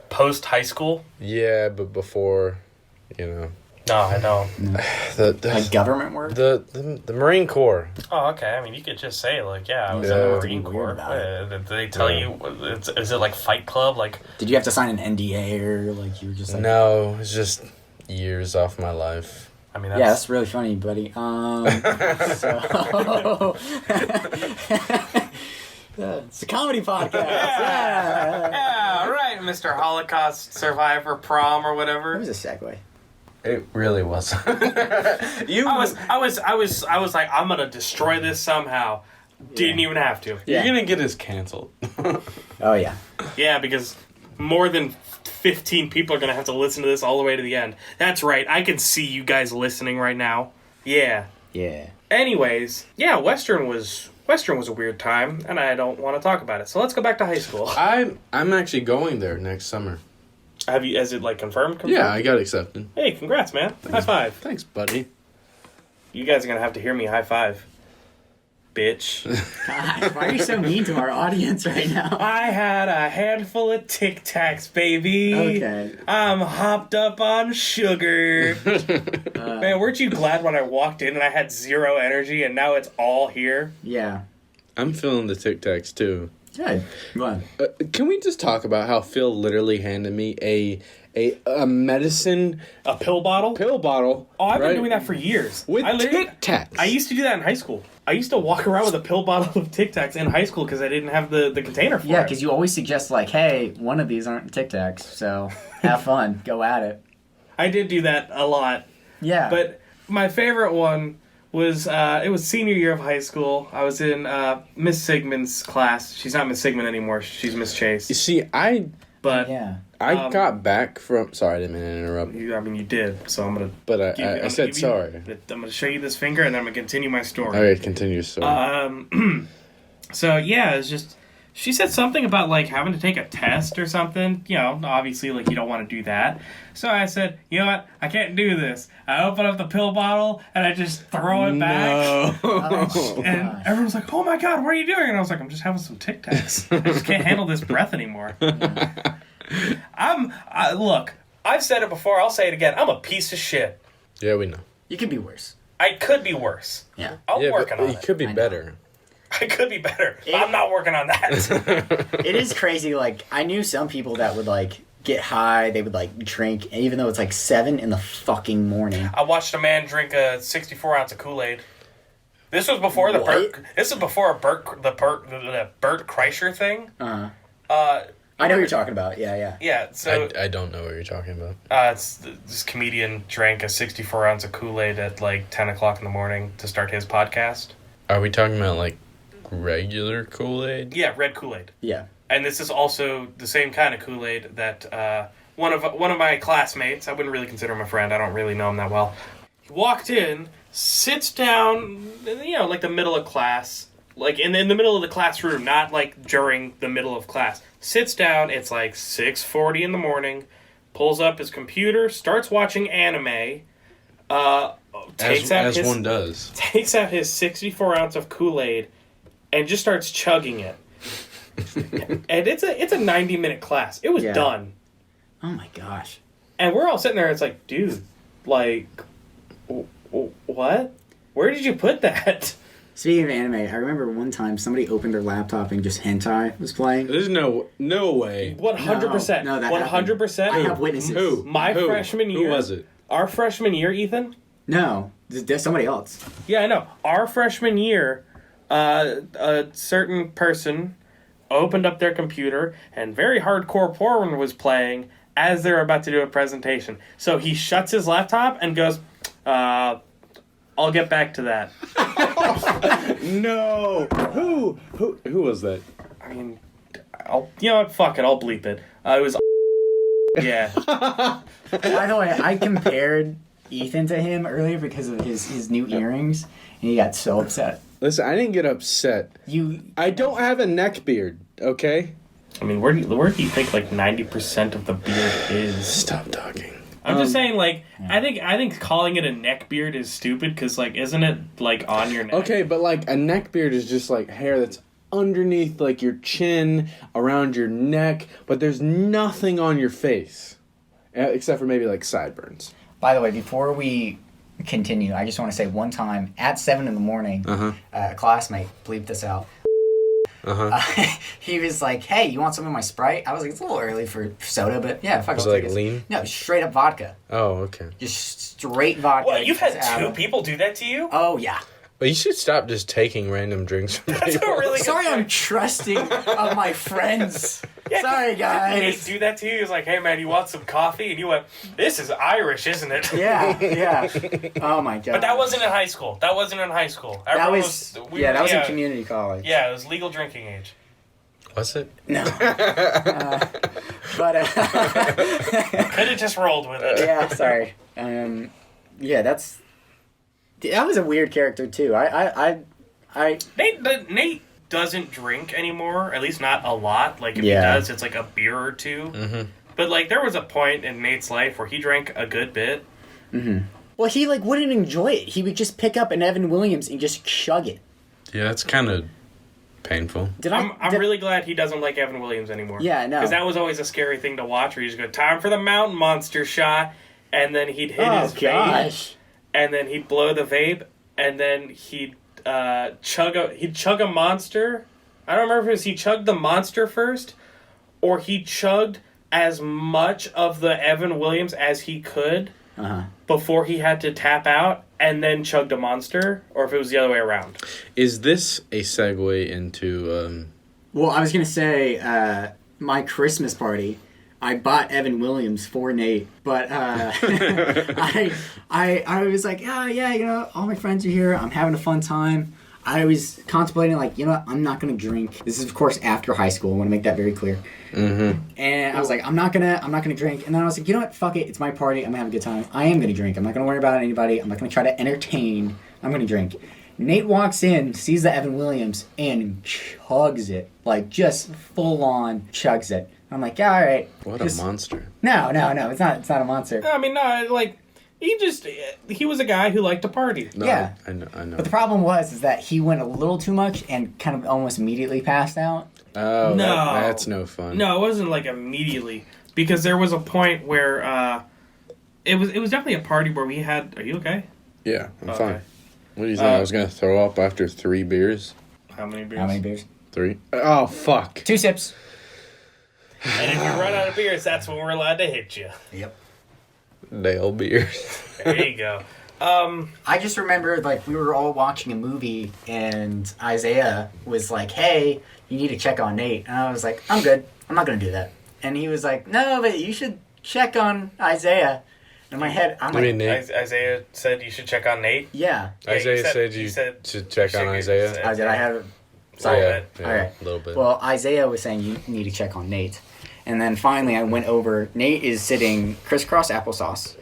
post high school? Yeah, but before, No, I know. Like government work? The Marine Corps. Oh, okay. I mean, you could just say, I was in Yeah. the Marine Corps. Did they tell you, is it like Fight Club? Did you have to sign an NDA or, you were just like... No, it's just years off my life. I mean, that's really funny, buddy. It's a comedy podcast. Yeah, right, Mr. Holocaust Survivor Prom or whatever. It was a segue. It really was. I was like, I'm gonna destroy this somehow. Didn't even have to. You're gonna get us canceled. Oh, yeah. Yeah, because more than 15 people are gonna have to listen to this all the way to the end. That's right. I can see you guys listening right now. Yeah. Yeah. Anyways, yeah, Western was a weird time, and I don't want to talk about it. So let's go back to high school. I'm actually going there next summer. Is it confirmed? Yeah, I got accepted. Hey, congrats, man. High five. Thanks, buddy. You guys are gonna have to hear me high five. Bitch. God, why are you so mean to our audience right now? I had a handful of Tic Tacs, baby. Okay. I'm hopped up on sugar. Man, weren't you glad when I walked in and I had zero energy and now it's all here? Yeah. I'm feeling the Tic Tacs, too. Good. Go on. Can we just talk about how Phil literally handed me a medicine... A pill bottle? Pill bottle. Oh, I've been doing that for years. With Tic Tacs. I used to do that in high school. I used to walk around with a pill bottle of Tic Tacs in high school because I didn't have the container for it. Yeah, because you always suggest, hey, one of these aren't Tic Tacs, so have fun. Go at it. I did do that a lot. Yeah. But my favorite one was, it was senior year of high school. I was in Miss Sigmund's class. She's not Miss Sigmund anymore. She's Miss Chase. You see, I got back from... Sorry, I didn't mean to interrupt. You did, so I'm going to... But I said sorry. I'm going to show you this finger, and then I'm going to continue my story. Alright, continue your story. So, yeah, it's just... She said something about, having to take a test or something. Obviously, you don't want to do that. So I said, you know what? I can't do this. I open up the pill bottle, and I just throw it back. Oh, and gosh. everyone's like, oh my god, what are you doing? And I was like, I'm just having some Tic Tacs. I just can't handle this breath anymore. Look, I've said it before, I'll say it again. I'm a piece of shit. Yeah, we know. You could be worse. I could be worse. Yeah. I'm working on it. it. Could be better. I could be better. I'm not working on that. It is crazy. I knew some people that would, get high. They would, drink, even though it's, 7 in the fucking morning. I watched a man drink a 64 ounce of Kool-Aid. This was before the What? Bert. This is before the Bert Kreischer thing. Uh-huh. I know what you're talking about. Yeah. Yeah. So I don't know what you're talking about. this comedian drank a 64 ounce of Kool-Aid at 10 o'clock in the morning to start his podcast. Are we talking about, regular Kool-Aid? Yeah, red Kool-Aid. Yeah. And this is also the same kind of Kool-Aid that one of my classmates, I wouldn't really consider him a friend, I don't really know him that well, he walked in, sits down, the middle of class, in the middle of the classroom, not during the middle of class. Sits down, it's 6:40 in the morning, pulls up his computer, starts watching anime, takes out his 64 ounce of Kool-Aid, and just starts chugging it. And it's a 90-minute class. It was done. Oh my gosh. And we're all sitting there, it's dude, what? Where did you put that? Speaking of anime, I remember one time somebody opened their laptop and just hentai was playing. There's no way. 100%. No, that 100%. I have witnesses. Who? Freshman year. Who was it? Our freshman year, Ethan? No, there's somebody else. Yeah, I know. Our freshman year, a certain person opened up their computer and very hardcore porn was playing as they're about to do a presentation. So he shuts his laptop and goes, I'll get back to that. No. Who was that? I mean, you know what? Fuck it. I'll bleep it. It was. Yeah. By the way, I compared Ethan to him earlier because of his new earrings, and he got so upset. Listen, I didn't get upset. I don't have a neck beard, okay? I mean, where do you think like 90% of the beard is? Stop talking. I'm just saying, like, I think calling it a neck beard is stupid because, like, isn't it like on your neck? Okay, but like a neck beard is just like hair that's underneath like your chin, around your neck, but there's nothing on your face, except for maybe like sideburns. By the way, before we continue, I just want to say one time at 7 a.m, a classmate, bleep this out. He was like, "Hey, you want some of my Sprite?" I was like, "It's a little early for soda, but yeah, fuck." Was it like lean? No, straight up vodka. Oh, okay. Just straight vodka. What? You've had two people do that to you? Oh yeah. But you should stop just taking random drinks from That's people. a really good Sorry, point. I'm trusting of my friends. Yeah, Sorry, Nate guys. do that to you? He was like, "Hey, man, you want some coffee?" And you went, "This is Irish, isn't it?" Yeah. Oh my god. But that wasn't in high school. That wasn't in high school. That Everyone was that was in community college. Yeah, it was legal drinking age. Was it? No. But Could have just rolled with it. yeah, sorry. Yeah, that was a weird character too. I Nate doesn't drink anymore, at least not a lot. Like, if Yeah. he does, it's like a beer or two. Mm-hmm. But, like, there was a point in Nate's life where he drank a good bit. well, he like wouldn't enjoy it. He would just pick up an Evan Williams and just chug it. Yeah, that's kind of painful. I'm really glad he doesn't like Evan Williams anymore. Yeah, no. Because that was always a scary thing to watch, where he'd just go, "Time for the mountain monster shot," and then he'd hit his vape, and then he'd blow the vape, and then he'd chug a monster. I don't remember if he chugged the monster first, or he chugged as much of the Evan Williams as he could before he had to tap out, and then chugged a monster, or if it was the other way around. Is this a segue into... Well, I was gonna say my Christmas party. I bought Evan Williams for Nate, but I was like, oh yeah, you know, all my friends are here. I'm having a fun time. I was contemplating, like, you know what, I'm not gonna drink. This is, of course, after high school. I want to make that very clear. And I was like, I'm not gonna drink. And then I was like, you know what, fuck it. It's my party. I'm gonna have a good time. I am gonna drink. I'm not gonna worry about anybody. I'm not gonna try to entertain. I'm gonna drink. Nate walks in, sees the Evan Williams, and chugs it. Like, just full on chugs it. I'm like, yeah, all right. What a monster. No. It's not a monster. I mean, no, like, he was a guy who liked to party. No, Yeah. I know. But the problem is that he went a little too much and kind of almost immediately passed out. Oh, No. that's no fun. No, it wasn't like immediately, because there was a point where it was definitely a party where we had. Are you okay? Yeah, I'm Okay. fine. What do you think? I was going to throw up after 3 beers? How many beers? How many beers? 3? Oh, fuck. 2 sips. And if you run out of beers, that's when we're allowed to hit you. Yep. Dale beers. There you go. I just remember, like, we were all watching a movie and Isaiah was like, hey, you need to check on Nate. And I was like, I'm good. I'm not going to do that. And he was like, no, but you should check on Isaiah. In my head, I'm like, Nate. Isaiah said you should check on Nate. yeah. Isaiah said you should check on Isaiah. Did I have it? Sorry. Yeah, All right. a little bit. Well, Isaiah was saying you need to check on Nate. And then finally I went over. Nate is sitting crisscross applesauce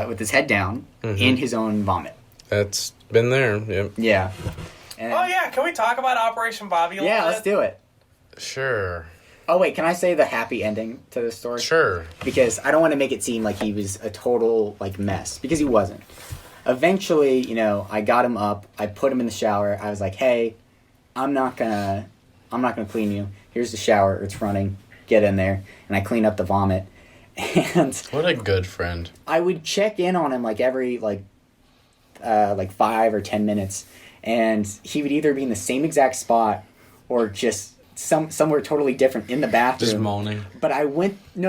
with his head down in his own vomit. That's been there, yep. Yeah. And Oh yeah, can we talk about Operation Bobby a little yeah, bit? let's do it. Sure. Oh, wait, can I say the happy ending to this story? Sure. Because I don't want to make it seem like he was a total, like, mess. Because he wasn't. Eventually, you know, I got him up. I put him in the shower. I was like, hey, I'm not gonna clean you. Here's the shower. It's running. Get in there. And I cleaned up the vomit. And What a good friend. I would check in on him, like, every, like 5 or 10 minutes. and he would either be in the same exact spot or just somewhere totally different in the bathroom. Just moaning. But I went in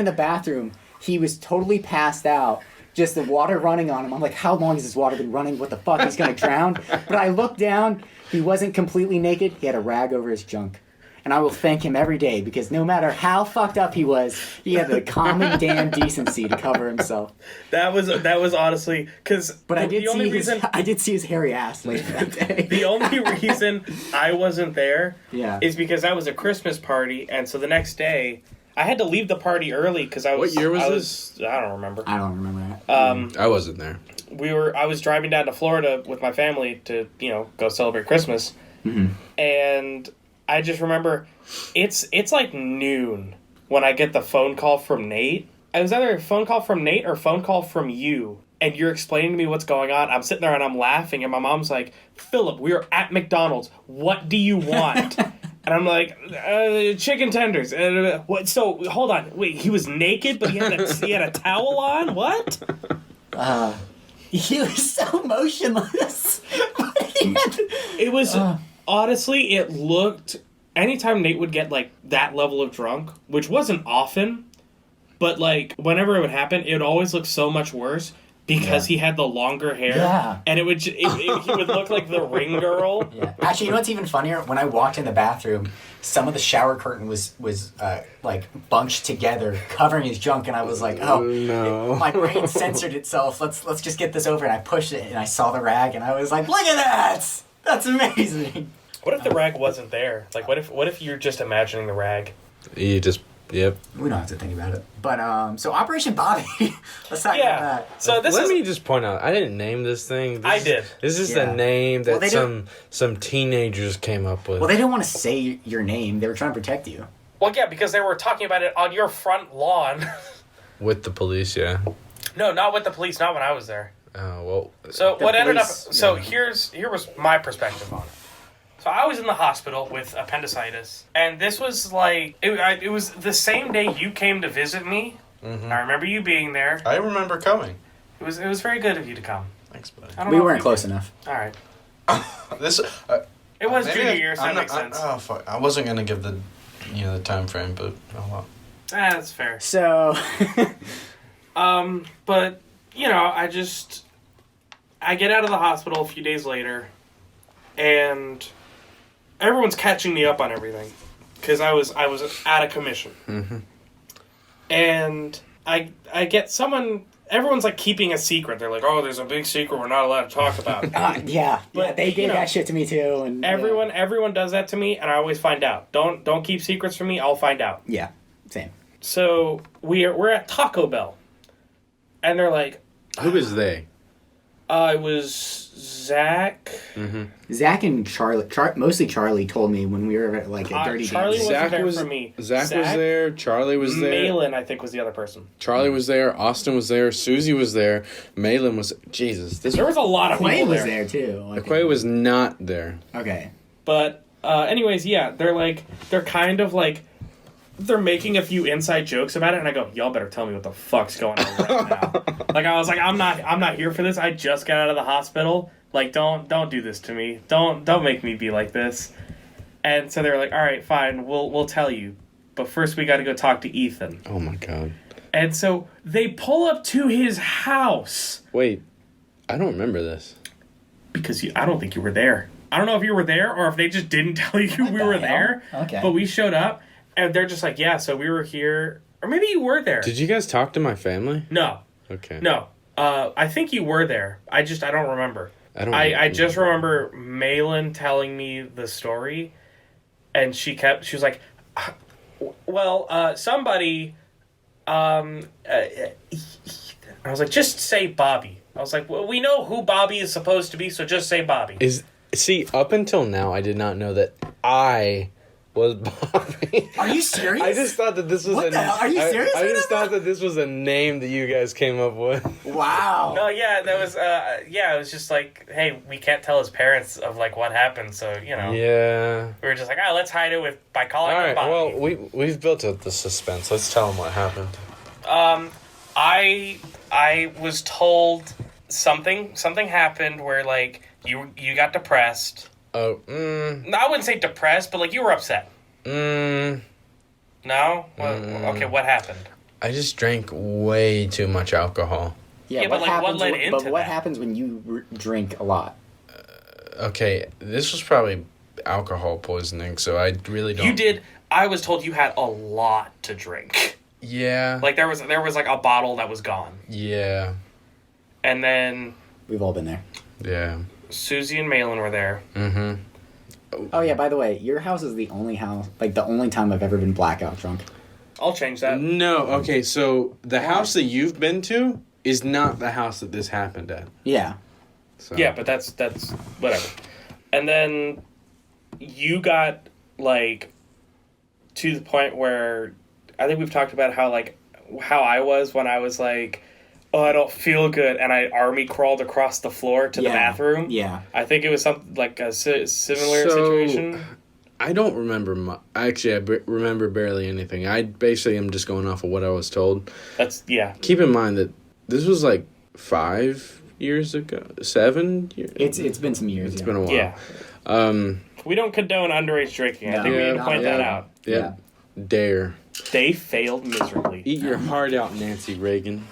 the bathroom. He was totally passed out. Just the water running on him. I'm like, how long has this water been running? What the fuck? He's going to drown? But I looked down. He wasn't completely naked. He had a rag over his junk. And I will thank him every day because no matter how fucked up he was, he had the common damn decency to cover himself. That was honestly because. But I did see his hairy ass later that day. The only reason I wasn't there is because that was a Christmas party, and so the next day I had to leave the party early because I was. What year was this? I don't remember. I don't remember that. I wasn't there. I was driving down to Florida with my family to go celebrate Christmas, and I just remember it's like noon when I get the phone call from Nate. It was either a phone call from Nate or a phone call from you, and you're explaining to me what's going on. I'm sitting there and I'm laughing, and my mom's like, "Philip, we are at McDonald's. What do you want?" And I'm like, chicken tenders. What? So hold on, wait. He was naked, but he had a towel on. What? He was so motionless. It was honestly. It looked. Anytime Nate would get like that level of drunk, which wasn't often, but like whenever it would happen, it would always look so much worse because he had the longer hair, and he would look like the ring girl. Yeah. Actually, you know what's even funnier? When I walked in the bathroom, some of the shower curtain was like bunched together, covering his junk, and I was like, "Oh no!" My brain censored itself. Let's just get this over. And I pushed it, and I saw the rag, and I was like, "Look at that! That's amazing." What if the rag wasn't there? Like, what if you're just imagining the rag? You just, yep. We don't have to think about it. But, so Operation Bobby. Let's talk about that. So Let me just point out, I didn't name this thing. I did. This is the name that some teenagers came up with. Well, they didn't want to say your name. They were trying to protect you. Well, yeah, because they were talking about it on your front lawn. With the police, yeah. No, not with the police. Not when I was there. Oh, well. So what ended up... So here was my perspective on it. So I was in the hospital with appendicitis, and this was like it was the same day you came to visit me. Mm-hmm. I remember you being there. I remember coming. It was very good of you to come. Thanks, buddy. We weren't close enough. All right. It was junior year, so that makes sense. Oh fuck! I wasn't gonna give the time frame, but oh well. That's fair. So. But I get out of the hospital a few days later, and everyone's catching me up on everything because I was out of commission. Mm-hmm. And I get someone. Everyone's like keeping a secret. They're like, "Oh, there's a big secret we're not allowed to talk about." But they gave that shit to me too. And everyone does that to me, and I always find out. Don't keep secrets from me. I'll find out. Yeah, same. So we're at Taco Bell, and they're like, "Who is they?" It was Zach. Mm-hmm. Zach and Charlie. Mostly Charlie told me when we were at like a dirty Charlie dance. wasn't there for me. Zach was there. Charlie was there. Malin, I think, was the other person. Charlie was there. Austin was there. Susie was there. Malin was... Jesus. There was a lot of Quay people was there too. Quay was not there. Okay. But anyways, yeah, they're kind of like... They're making a few inside jokes about it, and I go, "Y'all better tell me what the fuck's going on right now." Like I was like, I'm not here for this. I just got out of the hospital. Like, don't do this to me. Don't make me be like this. And so they were like, "All right, fine. We'll tell you, but first we got to go talk to Ethan." Oh my god. And so they pull up to his house. Wait, I don't remember this. Because I don't think you were there. I don't know if you were there or if they just didn't tell you we were there. Okay. But we showed up. And they're just like, "Yeah, so we were here." Or maybe you were there. Did you guys talk to my family? No. Okay. No. I think you were there. I don't remember. I just remember Malin telling me the story. And she was like, "Well, somebody... I was like, "Just say Bobby." I was like, "Well, we know who Bobby is supposed to be, so just say Bobby." See, up until now, I did not know that I... was Bobby. Are you serious? I just thought that this was Are you serious? I just thought that this was a name that you guys came up with. Wow. No, yeah, that was it was just like, hey, we can't tell his parents of like what happened, so Yeah. We were just like, let's hide it by calling him Bobby. Well, we've built up the suspense. Let's tell him what happened. I was told something happened where like you got depressed. Oh, No, I wouldn't say depressed, but like you were upset. No? Okay, what happened? I just drank way too much alcohol. Yeah, but, like, what led into what that? happens when you drink a lot? Okay, this was probably alcohol poisoning, so I really don't... You did. I was told you had a lot to drink. Yeah. Like there was like a bottle that was gone. Yeah. And then We've all been there. Yeah. Susie and Malin were there. Mm-hmm. Oh yeah, by the way, your house is the only time I've ever been blackout drunk. I'll change that. No, okay, so the house that you've been to is not the house that this happened at. Yeah. So. Yeah, but that's whatever. And then you got like to the point where I think we've talked about how I was when I was like, oh, I don't feel good, and I army crawled across the floor to the bathroom. Yeah. I think it was something like a similar situation. I don't remember actually, I remember barely anything. I basically am just going off of what I was told. That's, yeah. Keep in mind that this was like 5 years ago, 7 years. It's been some years. It's been a while. Yeah. We don't condone underage drinking. I think we need to point that out. Yeah. Dare. They failed miserably. Eat your heart out, Nancy Reagan.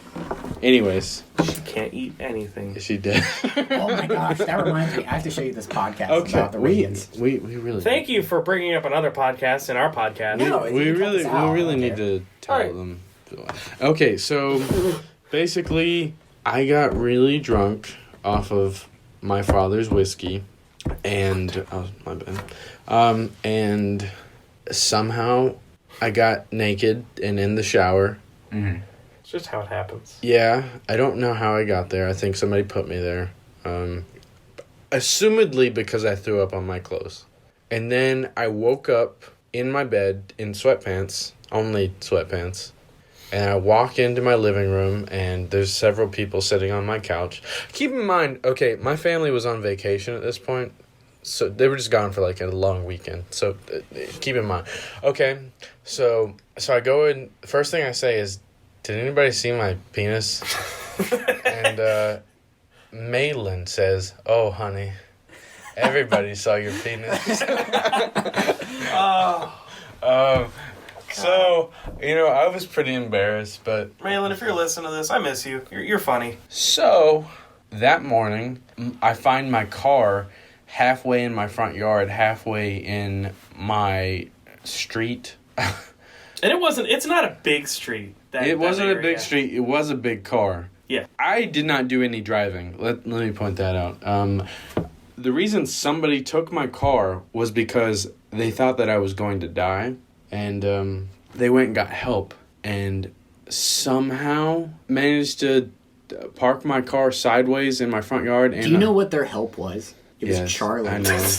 Anyways. She can't eat anything. She did. Oh my gosh, that reminds me. I have to show you this podcast about the Reagans. We really. Thank you for bringing up another podcast in our podcast. No, we really need to tell them. Okay, so basically, I got really drunk off of my father's whiskey, and my bad, and somehow I got naked and in the shower. Mm-hmm. It's just how it happens. Yeah, I don't know how I got there. I think somebody put me there. Assumedly because I threw up on my clothes. And then I woke up in my bed in sweatpants, only sweatpants. And I walk into my living room, and there's several people sitting on my couch. Keep in mind, okay, my family was on vacation at this point. So they were just gone for like a long weekend. So keep in mind. Okay, so I go in. First thing I say is, did anybody see my penis? And Maylin says, oh, honey, everybody saw your penis. So, I was pretty embarrassed, but... Maylin, if you're listening to this, I miss you. You're funny. So, that morning, I find my car halfway in my front yard, halfway in my street. And it's not a big street. It wasn't a big street. It was a big car. Yeah. I did not do any driving. Let me point that out. The reason somebody took my car was because they thought that I was going to die. And they went and got help. And somehow managed to park my car sideways in my front yard. And do you know what their help was? It was Charlie. I know.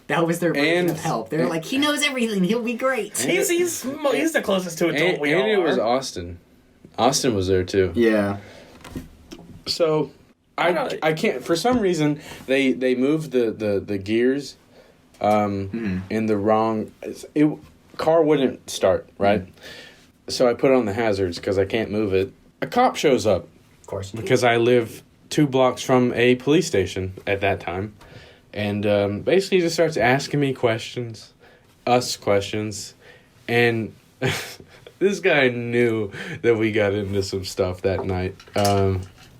That was their version of help. They're like, he knows everything. He'll be great. He's the closest to adult we all are. And it was Austin. Austin was there too. Yeah. So I can't, for some reason they moved the gears in the wrong. Car wouldn't start, right? So I put on the hazards because I can't move it. A cop shows up. Of course. Because I live 2 blocks from a police station at that time. And basically just starts asking me questions. And this guy knew that we got into some stuff that night.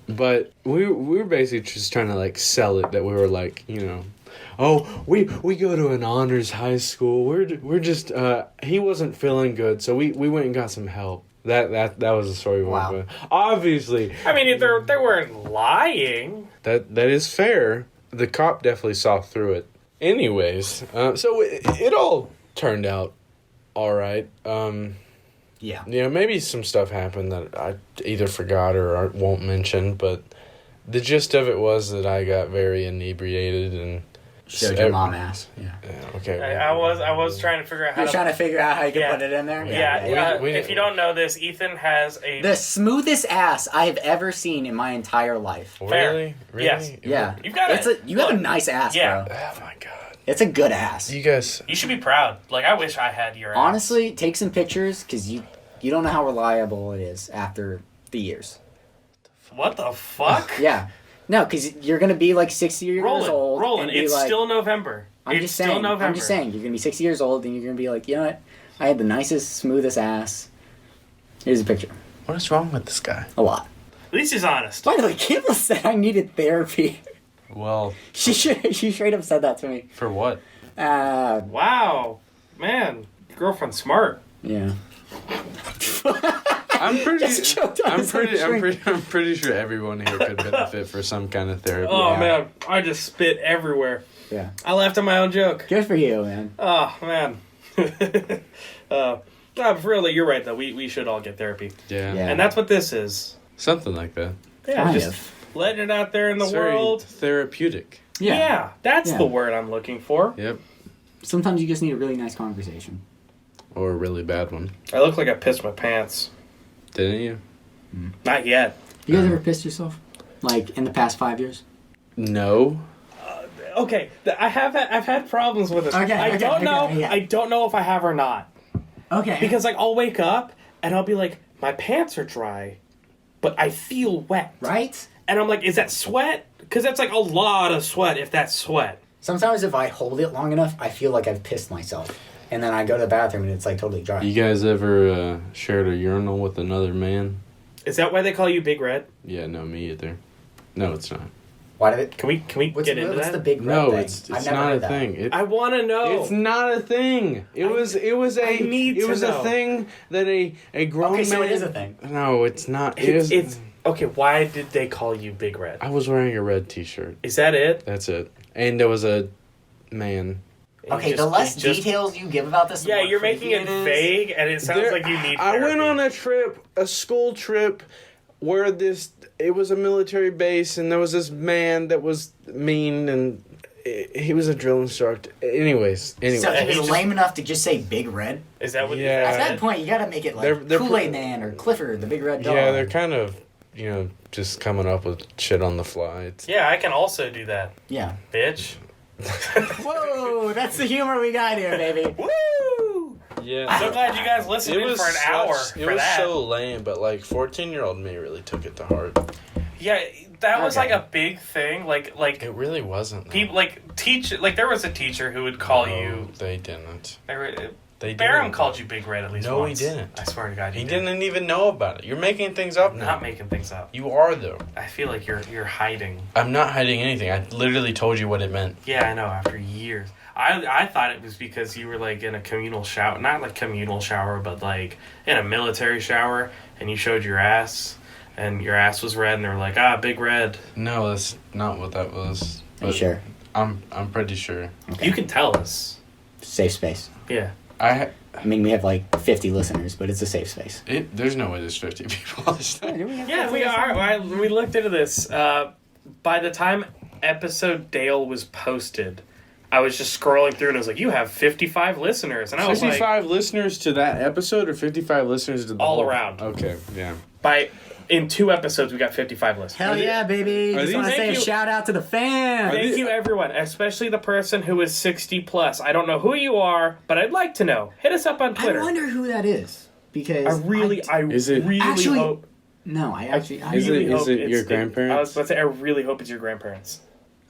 But we were basically just trying to like sell it that we were like, oh, we go to an honors high school. We're just he wasn't feeling good, so we went and got some help. That was the story we went with. Obviously, I mean, they weren't lying. That is fair. The cop definitely saw through it. Anyways, so it all turned out all right. Yeah. Maybe some stuff happened that I either forgot or won't mention, but the gist of it was that I got very inebriated and showed your mom ass. Yeah. Okay. I was trying to figure out how You're trying to figure out how you can put it in there? Yeah. If you don't know this, Ethan has the smoothest ass I have ever seen in my entire life. Really? Yes. Yeah. You've got you have a nice ass, bro. Oh my god. It's a good ass. You should be proud. Like, I wish I had your ass. Honestly, take some pictures, because you don't know how reliable it is after the years. What the fuck? Yeah. No, because you're gonna be like 60 years old. Roland, and be it's like, still November. I'm just saying. I'm just saying. You're gonna be 60 years old, and you're gonna be like, you know what? I had the nicest, smoothest ass. Here's a picture. What is wrong with this guy? A lot. At least he's honest. By the way, Kayla said I needed therapy. Well, She straight up said that to me. for what? Wow. Man, your girlfriend's smart. Yeah. I'm pretty. Just choked on his own drink. I'm pretty sure everyone here could benefit for some kind of therapy. Oh, Yeah. man. I just spit everywhere. Yeah. I laughed at my own joke. Good for you, man. Oh, man. Really, you're right, though. We should all get therapy. Yeah. Yeah. And that's what this is. Something like that. Yeah, Kind just of. letting it out there in the It's very world. therapeutic. Yeah, that's Yeah. the word I'm looking for. Yep. Sometimes you just need a really nice conversation. Or a really bad one. I look like I pissed my pants. Didn't you? Not yet. You guys ever pissed yourself? Like in the past 5 years? No. Okay, I've had problems with it. Okay, I don't know. yeah. I don't know if I have or not. Okay. Because like I'll wake up and I'll be like, my pants are dry, but I feel wet. Right? And I'm like, is that sweat? Because that's like a lot of sweat if that's sweat. Sometimes if I hold it long enough, I feel like I've pissed myself. And then I go to the bathroom and it's like totally dry. You guys ever shared a urinal with another man? Is that why they call you Big Red? Yeah, no, me either. No, it's not. Why did it... Can we get into what's that? the big red No, thing? it's I've never not heard a that. thing. I want to know. It's not a thing. It was I need to know. a thing that a grown Okay, man. so it is a thing. No, it's not. It's okay. Why did they call you Big Red? I was wearing a red T-shirt. Is that it? That's it. And there was a man. Okay, You the less you details you give about this, the Yeah, more you're making creepy it is. vague, and it sounds like you need. I went therapy. on a school trip, where it was a military base, and there was this man that was mean, and he was a drill instructor. Anyways. So he was just- lame enough to just say Big Red? Is that what? Yeah. At that point, you gotta make it like They're Kool-Aid Man or Clifford, the Big Red Dog. Yeah, they're kind of, just coming up with shit on the fly. It's, Yeah, I can also do that, Yeah. bitch. Whoa, that's the humor we got here, baby. Woo! yeah. So glad you guys listened in for an hour It for was that. so lame, but 14-year-old me really took it to heart. Yeah, that was Okay. like a big thing. Like It really wasn't. though. people there was a teacher who would call No, you. They didn't. They Barham didn't. called you Big Red at least No, he once. didn't. I swer to God, He did. didn't even know about it. You're making things up now. Not making things up. You are though. I feel like you're hiding. I'm not hiding anything. I literally told you what it meant. Yeah, I know. After years, I thought it was because you were like in a communal shower, not like communal shower, but like in a military shower, and you showed your ass, and your ass was red, and they were like, Big Red. No, that's not what that was. Are you sure? I'm pretty sure. You can tell us. Safe space. Yeah. I mean, we have like 50 listeners, but it's a safe space. There's no way there's 50 people. Yeah, we are. We looked into this. By the time episode Dale was posted, I was just scrolling through and I was like, you have 55 listeners. And I was 55 listeners to that episode, or 55 listeners to the All whole- around. Okay, yeah. in 2 episodes, we got 55 listeners. Hell yeah, baby. Just want to Thank say a you. shout out to the fans. Thank you, everyone, especially the person who is 60 plus. I don't know who you are, but I'd like to know. Hit us up on Twitter. I wonder who that is. Because I really Actually, hope. No, I actually... I Is it- really is hope... it your grandparents? I was about to say, I really hope it's your grandparents.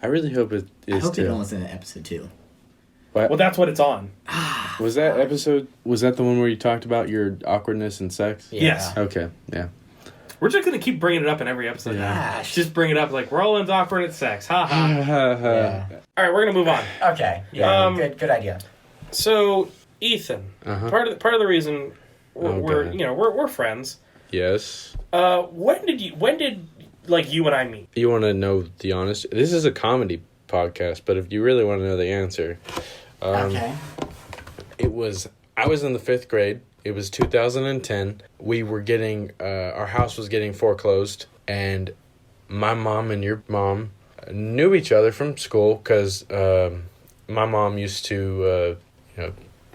I really hope it I is hope they don't too. listen to episode 2. Well, that's what it's on. Was that episode? Was that the one where you talked about your awkwardness in sex? Yeah. Yes. Okay. Yeah. We're just going to keep bringing it up in every episode now. Gosh. Just bring it up like, Roland's awkward at sex. Ha ha. Yeah. All right, we're going to move on. Okay. Yeah. Um, good idea. So, Ethan, Uh-huh. part of the reason Oh, we're God. we're friends. Yes. When did you and I meet? You want to know the honest? This is a comedy podcast, but if you really want to know the answer, Okay. I was in the 5th grade. It was 2010. We were getting, our house was getting foreclosed, and my mom and your mom knew each other from school because my mom used to,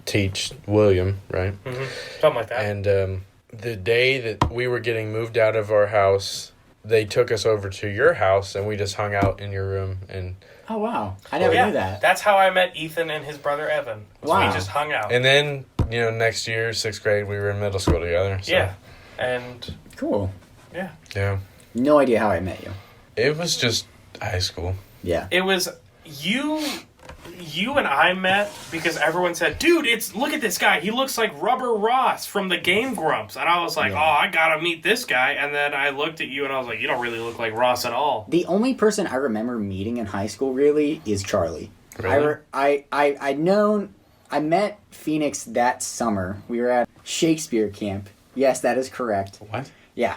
teach William, right? Mm-hmm. Something like that. And the day that we were getting moved out of our house, they took us over to your house, and we just hung out in your room. And Oh, wow. I never knew that. That's how I met Ethan and his brother Evan. Wow. We just hung out. then, next year, 6th grade, we were in middle school together. So, Yeah. And Cool. yeah. Yeah. No idea how I met you. It was just High school. Yeah. It was you and I met because everyone said, dude, look at this guy. He looks like Rubber Ross from the Game Grumps. And I was like, Yeah. oh, I gotta meet this guy. And then I looked at you and I was like, you don't really look like Ross at all. The only person I remember meeting in high school really is Charlie. Really? I met Phoenix that summer. We were at Shakespeare camp. Yes, that is correct. What? Yeah.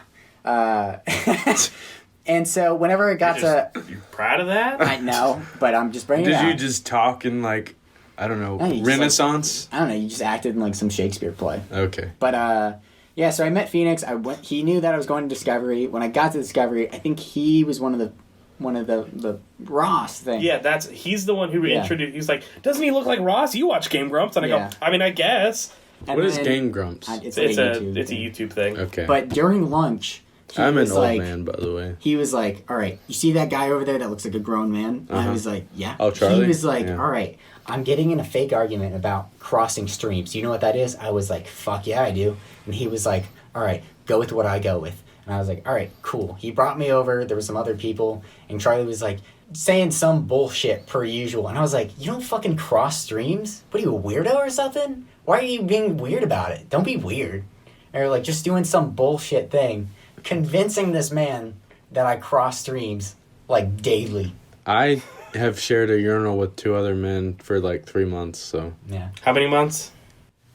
And so whenever it got You proud of that? I know, but I'm just bringing it Did out. you just talk in like, I don't know, No, you just, Renaissance? I don't know, you just acted in like some Shakespeare play. Okay. But yeah, so I met Phoenix. He knew that I was going to Discovery. When I got to Discovery, I think he was one of the Ross thing. Yeah, he's the one who Yeah. introduced. He's like, doesn't he look like Ross? You watch Game Grumps, and I Yeah. go, I mean, I guess And What is then- Game Grumps? It's it's a a YouTube YouTube thing. Okay. But during lunch, I'm an was old like, man, by the way. He was like, all right, you see that guy over there that looks like a grown man? And I was like, yeah. Oh, Charlie? He was like, Yeah. all right, I'm getting in a fake argument about crossing streams. You know what that is? I was like, fuck yeah, I do. And he was like, all right, go with what I go with. And I was like, all right, cool. He brought me over. There were some other people. And Charlie was like, saying some bullshit per usual. And I was like, you don't fucking cross streams? What are you, a weirdo or something? Why are you being weird about it? Don't be weird. Or like just doing some bullshit thing. Convincing this man that I cross streams like daily. I have shared a urinal with 2 other men for like 3 months, so. Yeah. How many months?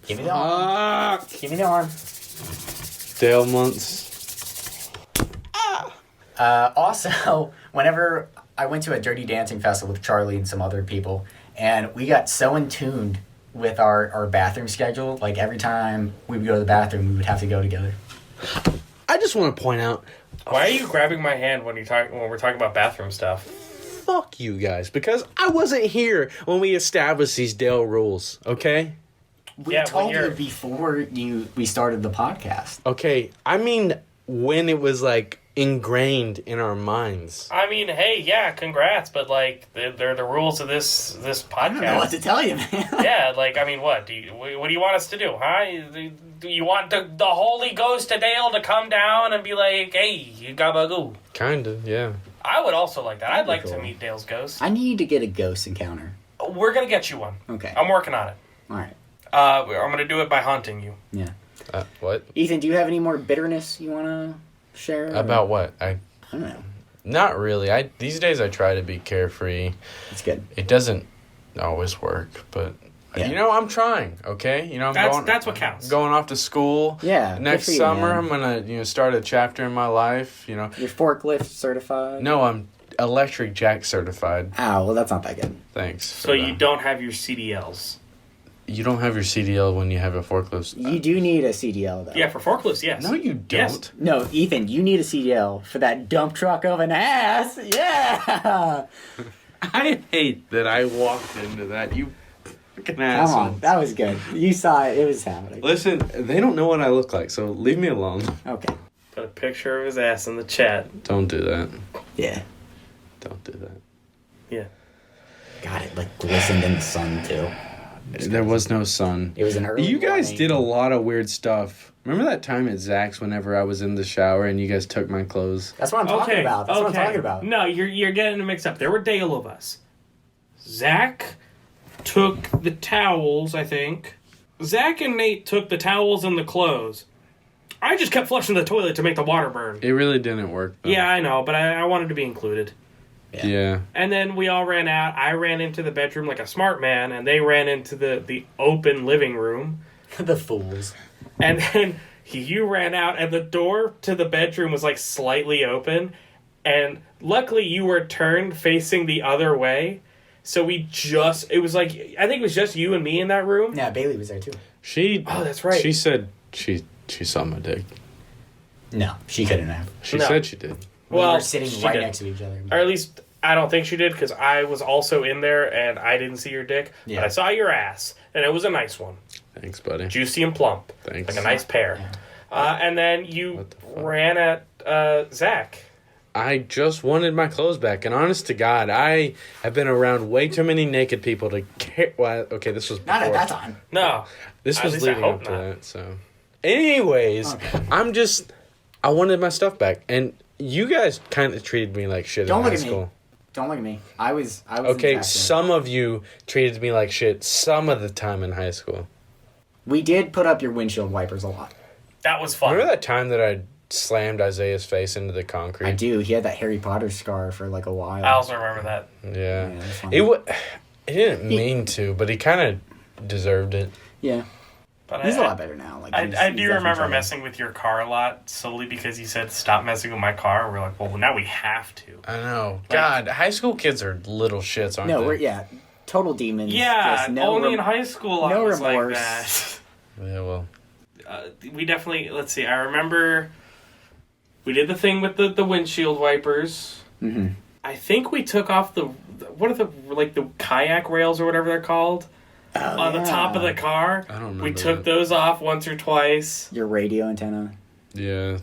Give me the arm. Give me the arm. Dale months. Also, whenever I went to a Dirty Dancing festival with Charlie and some other people, and we got so in tuned with our bathroom schedule, like every time we would go to the bathroom, we would have to go together. I just want to point out, Why are you grabbing my hand when we're talking about bathroom stuff? fuck you guys, because I wasn't here when we established these Dale rules, okay? We Yeah, told when you you're- before we started the podcast. Okay, I mean when it was like ingrained in our minds. I mean, hey, yeah, congrats, but like they're the rules of this I don't know what podcast. to tell you, man. Yeah, like I mean, what do you want us to do, huh? Do you want the Holy Ghost of Dale to come down and be like, hey, you gabagoo? Kinda, yeah. I would also like that. I'd like cool. to meet Dale's ghost. I need to get a ghost encounter. We're gonna get you one. Okay. I'm working on it. All right. I'm gonna do it by haunting you. Yeah. What? Ethan, do you have any more bitterness you want to share? About what? I don't know. Not really. These days I try to be carefree. It's good. It doesn't always work, but Yeah. I'm trying. Okay, I'm That's what counts. Going off to school. Yeah, Next good for you, summer, man. I'm gonna start a chapter in my life. You're forklift certified? No, I'm electric jack certified. Oh, well, that's not that good. Thanks. So you don't have your CDLs. You don't have your CDL when you have a forklift. You do need a CDL, though. Yeah, for forklifts, yes. No, you don't. Yes. No, Ethan, you need a CDL for that dump truck of an ass. Yeah. I hate that I walked into that. You fucking Come asshole. on. That was good. You saw it. It was happening. Listen, they don't know what I look like, so leave me alone. Okay. Put a picture of his ass in the chat. Don't do that. Yeah. Don't do that. Yeah. God, it like glistened in the sun, too. There was no sun. It was an early You guys morning. did a lot of weird stuff. Remember that time at Zach's whenever I was in the shower and you guys took my clothes? That's what I'm talking about. That's what I'm talking about. No, you're getting it mixed up. There were Dale of us. Zach took the towels, I think. Zach and Nate took the towels and the clothes. I just kept flushing the toilet to make the water burn. It really didn't work, though. Yeah, I know, but I wanted to be included. Yeah. And then we all ran out. I ran into the bedroom like a smart man, and they ran into the open living room. The fools. And then you ran out, and the door to the bedroom was like slightly open. And luckily, you were turned facing the other way. So it was like, I think it was just you and me in that room. Yeah, Bailey was there, too. Oh, that's right. She said she saw my dick. No, she couldn't have. She No. said she did. We Well, were sitting she right did. next to each other. Or at least, I don't think she did, because I was also in there, and I didn't see your dick. Yeah. But I saw your ass, and it was a nice one. Thanks, buddy. Juicy and plump. Thanks. Like a nice pear. And then you What the fuck? ran at Zach. I just wanted my clothes back, and honest to God, I have been around way too many naked people to care. Well, okay, this was before. Not at that time. No. This At was least I leading hope up to not. that, so. Anyways, Okay. I wanted my stuff back, and you guys kind of treated me like shit Don't in look high at me. school. Don't look at me. I was Okay, infected. some of you treated me like shit some of the time in high school. We did put up your windshield wipers a lot. That was fun. Remember that time that I slammed Isaiah's face into the concrete? I do. He had that Harry Potter scar for like a while. I also remember that. Yeah. Yeah, that's fine. He didn't mean to, but he kind of deserved it. Yeah. But He's a lot better now. Like I he's do definitely remember trying. messing with your car a lot solely because you said stop messing with my car. We're like, well, now we have to. I know. God, high school kids are little shits, aren't No, they? total demons. Yeah, Just no only in high school I no was remorse. like that. Yeah, well. We definitely, let's see, I remember we did the thing with the windshield wipers. Mm-hmm. I think we took off what are the kayak rails or whatever they're called on the top of the car. I don't remember We took that. those off once or twice. Your radio antenna. Yeah.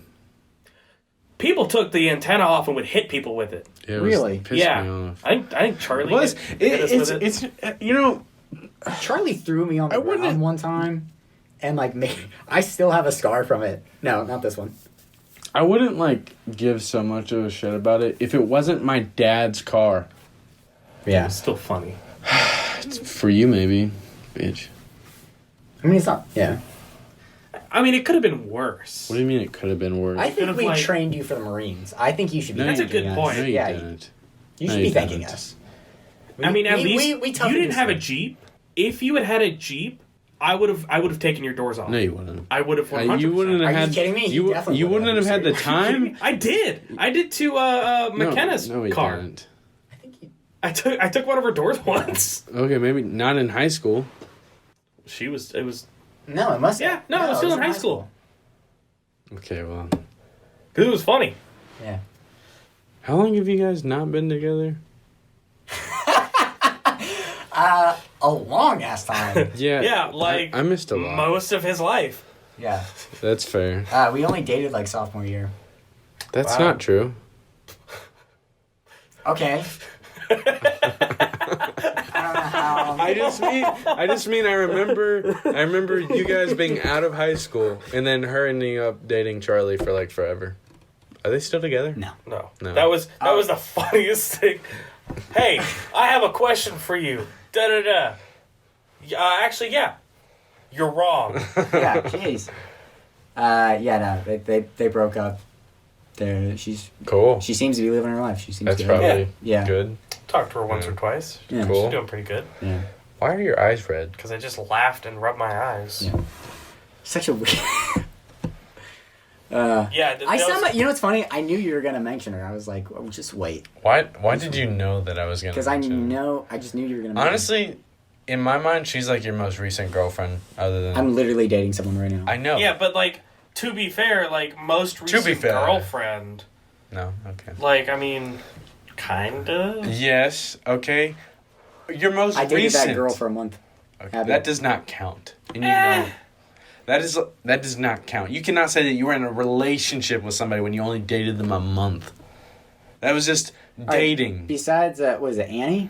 People took the antenna off and would hit people with it. Yeah, Really? Pissed Yeah. me off. I think Charlie Was hit us with it. it's you know, Charlie threw me on the I wouldn't- ground one time, and like I still have a scar from it. No, not this one. I wouldn't like give so much of a shit about it if it wasn't my dad's car. Yeah. It's still funny. For you, maybe, bitch. I mean, it's not. Yeah. I mean, it could have been worse. What do you mean it could have been worse? I think could've, we like- trained you for the Marines. I think you should be. No, That's a thanking good us. point. No, you yeah, didn't. you No, should you be thanking didn't. us. I mean, at least we you toughened didn't have a this Jeep. If you had a Jeep, I would have taken your doors off. No, you wouldn't. I would have 100%. You wouldn't have Are you had. kidding me? You definitely You would've. wouldn't have had the Are you time. I did to McKenna's no, he car. didn't. I think you. I took one of her doors once. Okay, maybe not in high school. It was No, it must. Yeah, no, it was still in high school. Okay, well, because it was funny. Yeah. how long have you guys not been together? A long ass time. Yeah, Yeah, like I missed a lot. most of his life. Yeah. That's fair. We only dated like sophomore year. That's Wow. not true. Okay. I don't know how. I just mean I remember you guys being out of high school and then her ending up dating Charlie for like forever. Are they still together? No. No. That was the funniest thing. Hey, I have a question for you. Da da da. Actually, yeah. You're wrong. Yeah. Jeez. Yeah. No. They broke up. She's Cool. She seems to be living her life. She seems That's good. probably Yeah. good. Talked to her once or twice. Yeah. Cool. She's doing pretty good. Yeah. Why are your eyes red? Because I just laughed and rubbed my eyes. Yeah. Such a weird. Yeah. You know what's funny? I knew you were gonna mention her. I was like, oh, just wait, Why did you know that I was gonna? because I just knew you were gonna. mention Honestly, in my mind, she's like your most recent girlfriend. Other than her. I'm literally dating someone right now. I know. Yeah, but like, to be fair, like most recent fair. girlfriend, No. Okay. like I mean, kinda. Yes. Okay. Your most I dated recent. that girl for a month. Okay, Abby. that does not count. And you know. That does not count. You cannot say that you were in a relationship with somebody when you only dated them a month. That was just dating. Besides, was it Annie?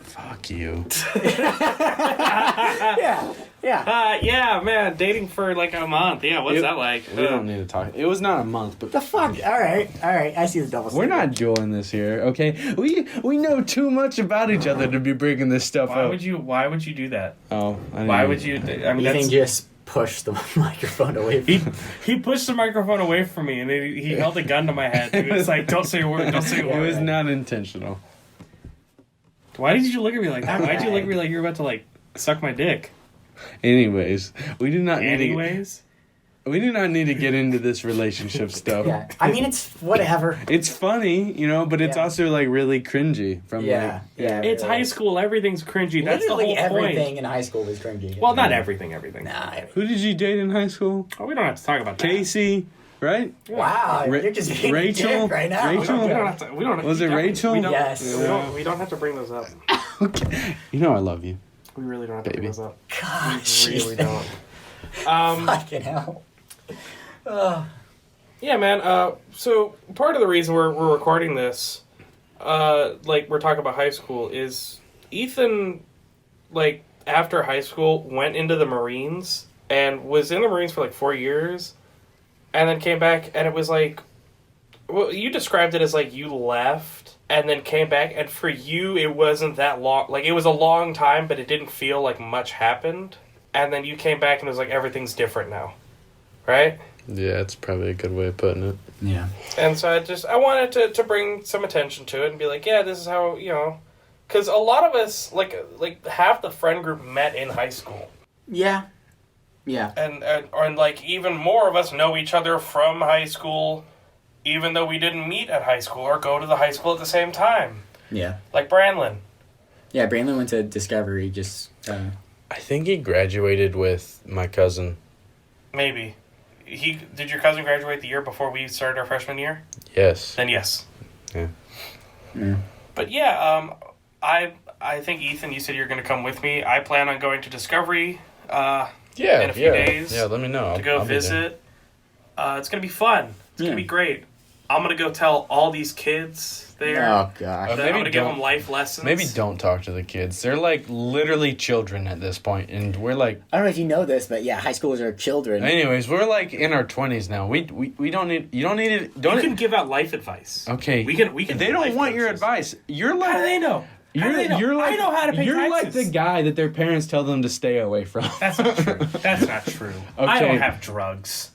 Fuck you. Yeah. Yeah. Yeah, man, dating for like a month. Yeah, what's that like? We don't need to talk. It was not a month, but The fuck. All right. I see the double. we're not doing this here, okay? We know too much about each other to be bringing this stuff Why up. would you do that? Oh, I didn't Why know. would you? I mean, You that's, can just push the microphone away from he pushed the microphone away from me and he held a gun to my head. He was like, "Don't say a word. Don't say a It word." was not intentional. Why did you look at me like that? Why did you look at me like you're about to like suck my dick? Anyways, we do not need Anyways, we do not need to get into this relationship stuff. Yeah. I mean, it's whatever. It's funny, but it's Yeah. also like really cringy from Yeah. like Yeah. it's high school. Everything's cringy. That's the Literally whole everything point. in high school was cringy. Well, not everything. Nah. who did you date in high school? Oh, we don't have to talk about that. Casey, right? Wow. Ra- You're just being Rachel? a dick right now. Rachel? We don't have to. We don't have Was to, it Rachel? We don't, Yes. we don't have to bring those up. Okay. You know I love you. We really don't have to Baby. bring those up. Gosh. We really don't. Fucking hell. Yeah, man. So part of the reason we're recording this, like we're talking about high school, is Ethan, like after high school, went into the Marines and was in the Marines for like 4 years, and then came back, and it was like, well, you described it as like you left and then came back, and for you, it wasn't that long. Like, it was a long time, but it didn't feel like much happened. And then you came back, and it was like, everything's different now. Right? Yeah, that's probably a good way of putting it. Yeah. And so I wanted to bring some attention to it and be like, yeah, this is how, because a lot of us, like half the friend group met in high school. Yeah. Yeah. And like, even more of us know each other from high school, even though we didn't meet at high school or go to the high school at the same time. Yeah. Like Brandlin. Yeah, Brandlin went to Discovery just... I think he graduated with my cousin. Maybe. Did your cousin graduate the year before we started our freshman year? Yes. Then yes. Yeah. Yeah. But yeah, I think, Ethan, you said you're going to come with me. I plan on going to Discovery in a few days. Yeah, let me know. To go I'll visit. It's going to be fun. It's going to be great. I'm going to go tell all these kids there. Oh, gosh. I'm going to give them life lessons. Maybe don't talk to the kids. They're like literally children at this point, and we're like... I don't know if you know this, but yeah, high schoolers are children. Anyways, we're like in our 20s now. We don't need... You don't need it... You can give out life advice. Okay. We can. They don't want your advice. You're like... How do they know? You're like, I know how to pay You're taxes. like the guy that their parents tell them to stay away from. That's not true. That's not true. I Okay. don't have drugs.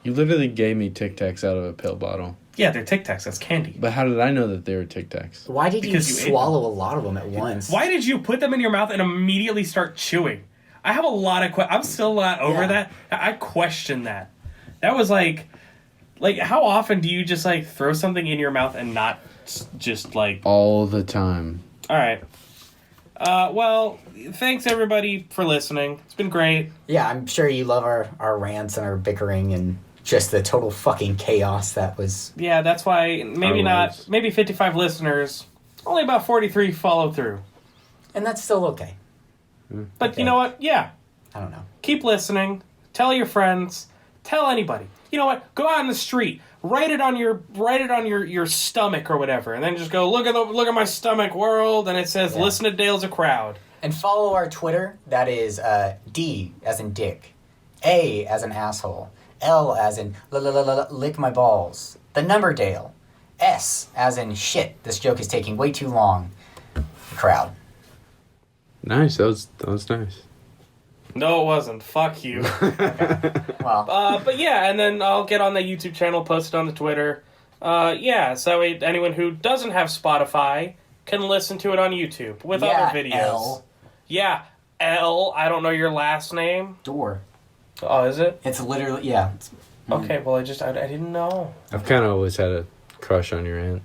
You literally gave me Tic Tacs out of a pill bottle. Yeah, they're Tic Tacs. That's candy. But how did I know that they were Tic Tacs? Why did you Because you ate swallow a lot of them at once? Why did you put them in your mouth and immediately start chewing? I have a lot of I'm still not over that. I question that. That was like how often do you just like throw something in your mouth and not just like... All the time. All right. Well, thanks everybody for listening. It's been great. Yeah, I'm sure you love our rants and our bickering and just the total fucking chaos that was... Yeah, that's why maybe 55 listeners, only about 43 follow through. And that's still okay. But Okay. you know what? Yeah. I don't know. Keep listening. Tell your friends. Tell anybody. You know what? Go out in the street. Write it on your stomach or whatever, and then just go look at my stomach world, and it says listen to Dale's a crowd. And follow our Twitter. That is D as in dick, A as in asshole, L as in lick my balls, the number Dale, S as in shit. This joke is taking way too long. Crowd. Nice. That was nice. No, it wasn't. Fuck you. Well, But yeah, and then I'll get on the YouTube channel, post it on the Twitter. Yeah, so that way anyone who doesn't have Spotify can listen to it on YouTube with other videos. L. Yeah, L. I don't know your last name. Door. Oh, is it? It's literally, yeah. Okay, well, I didn't know. I've kind of always had a crush on your aunt.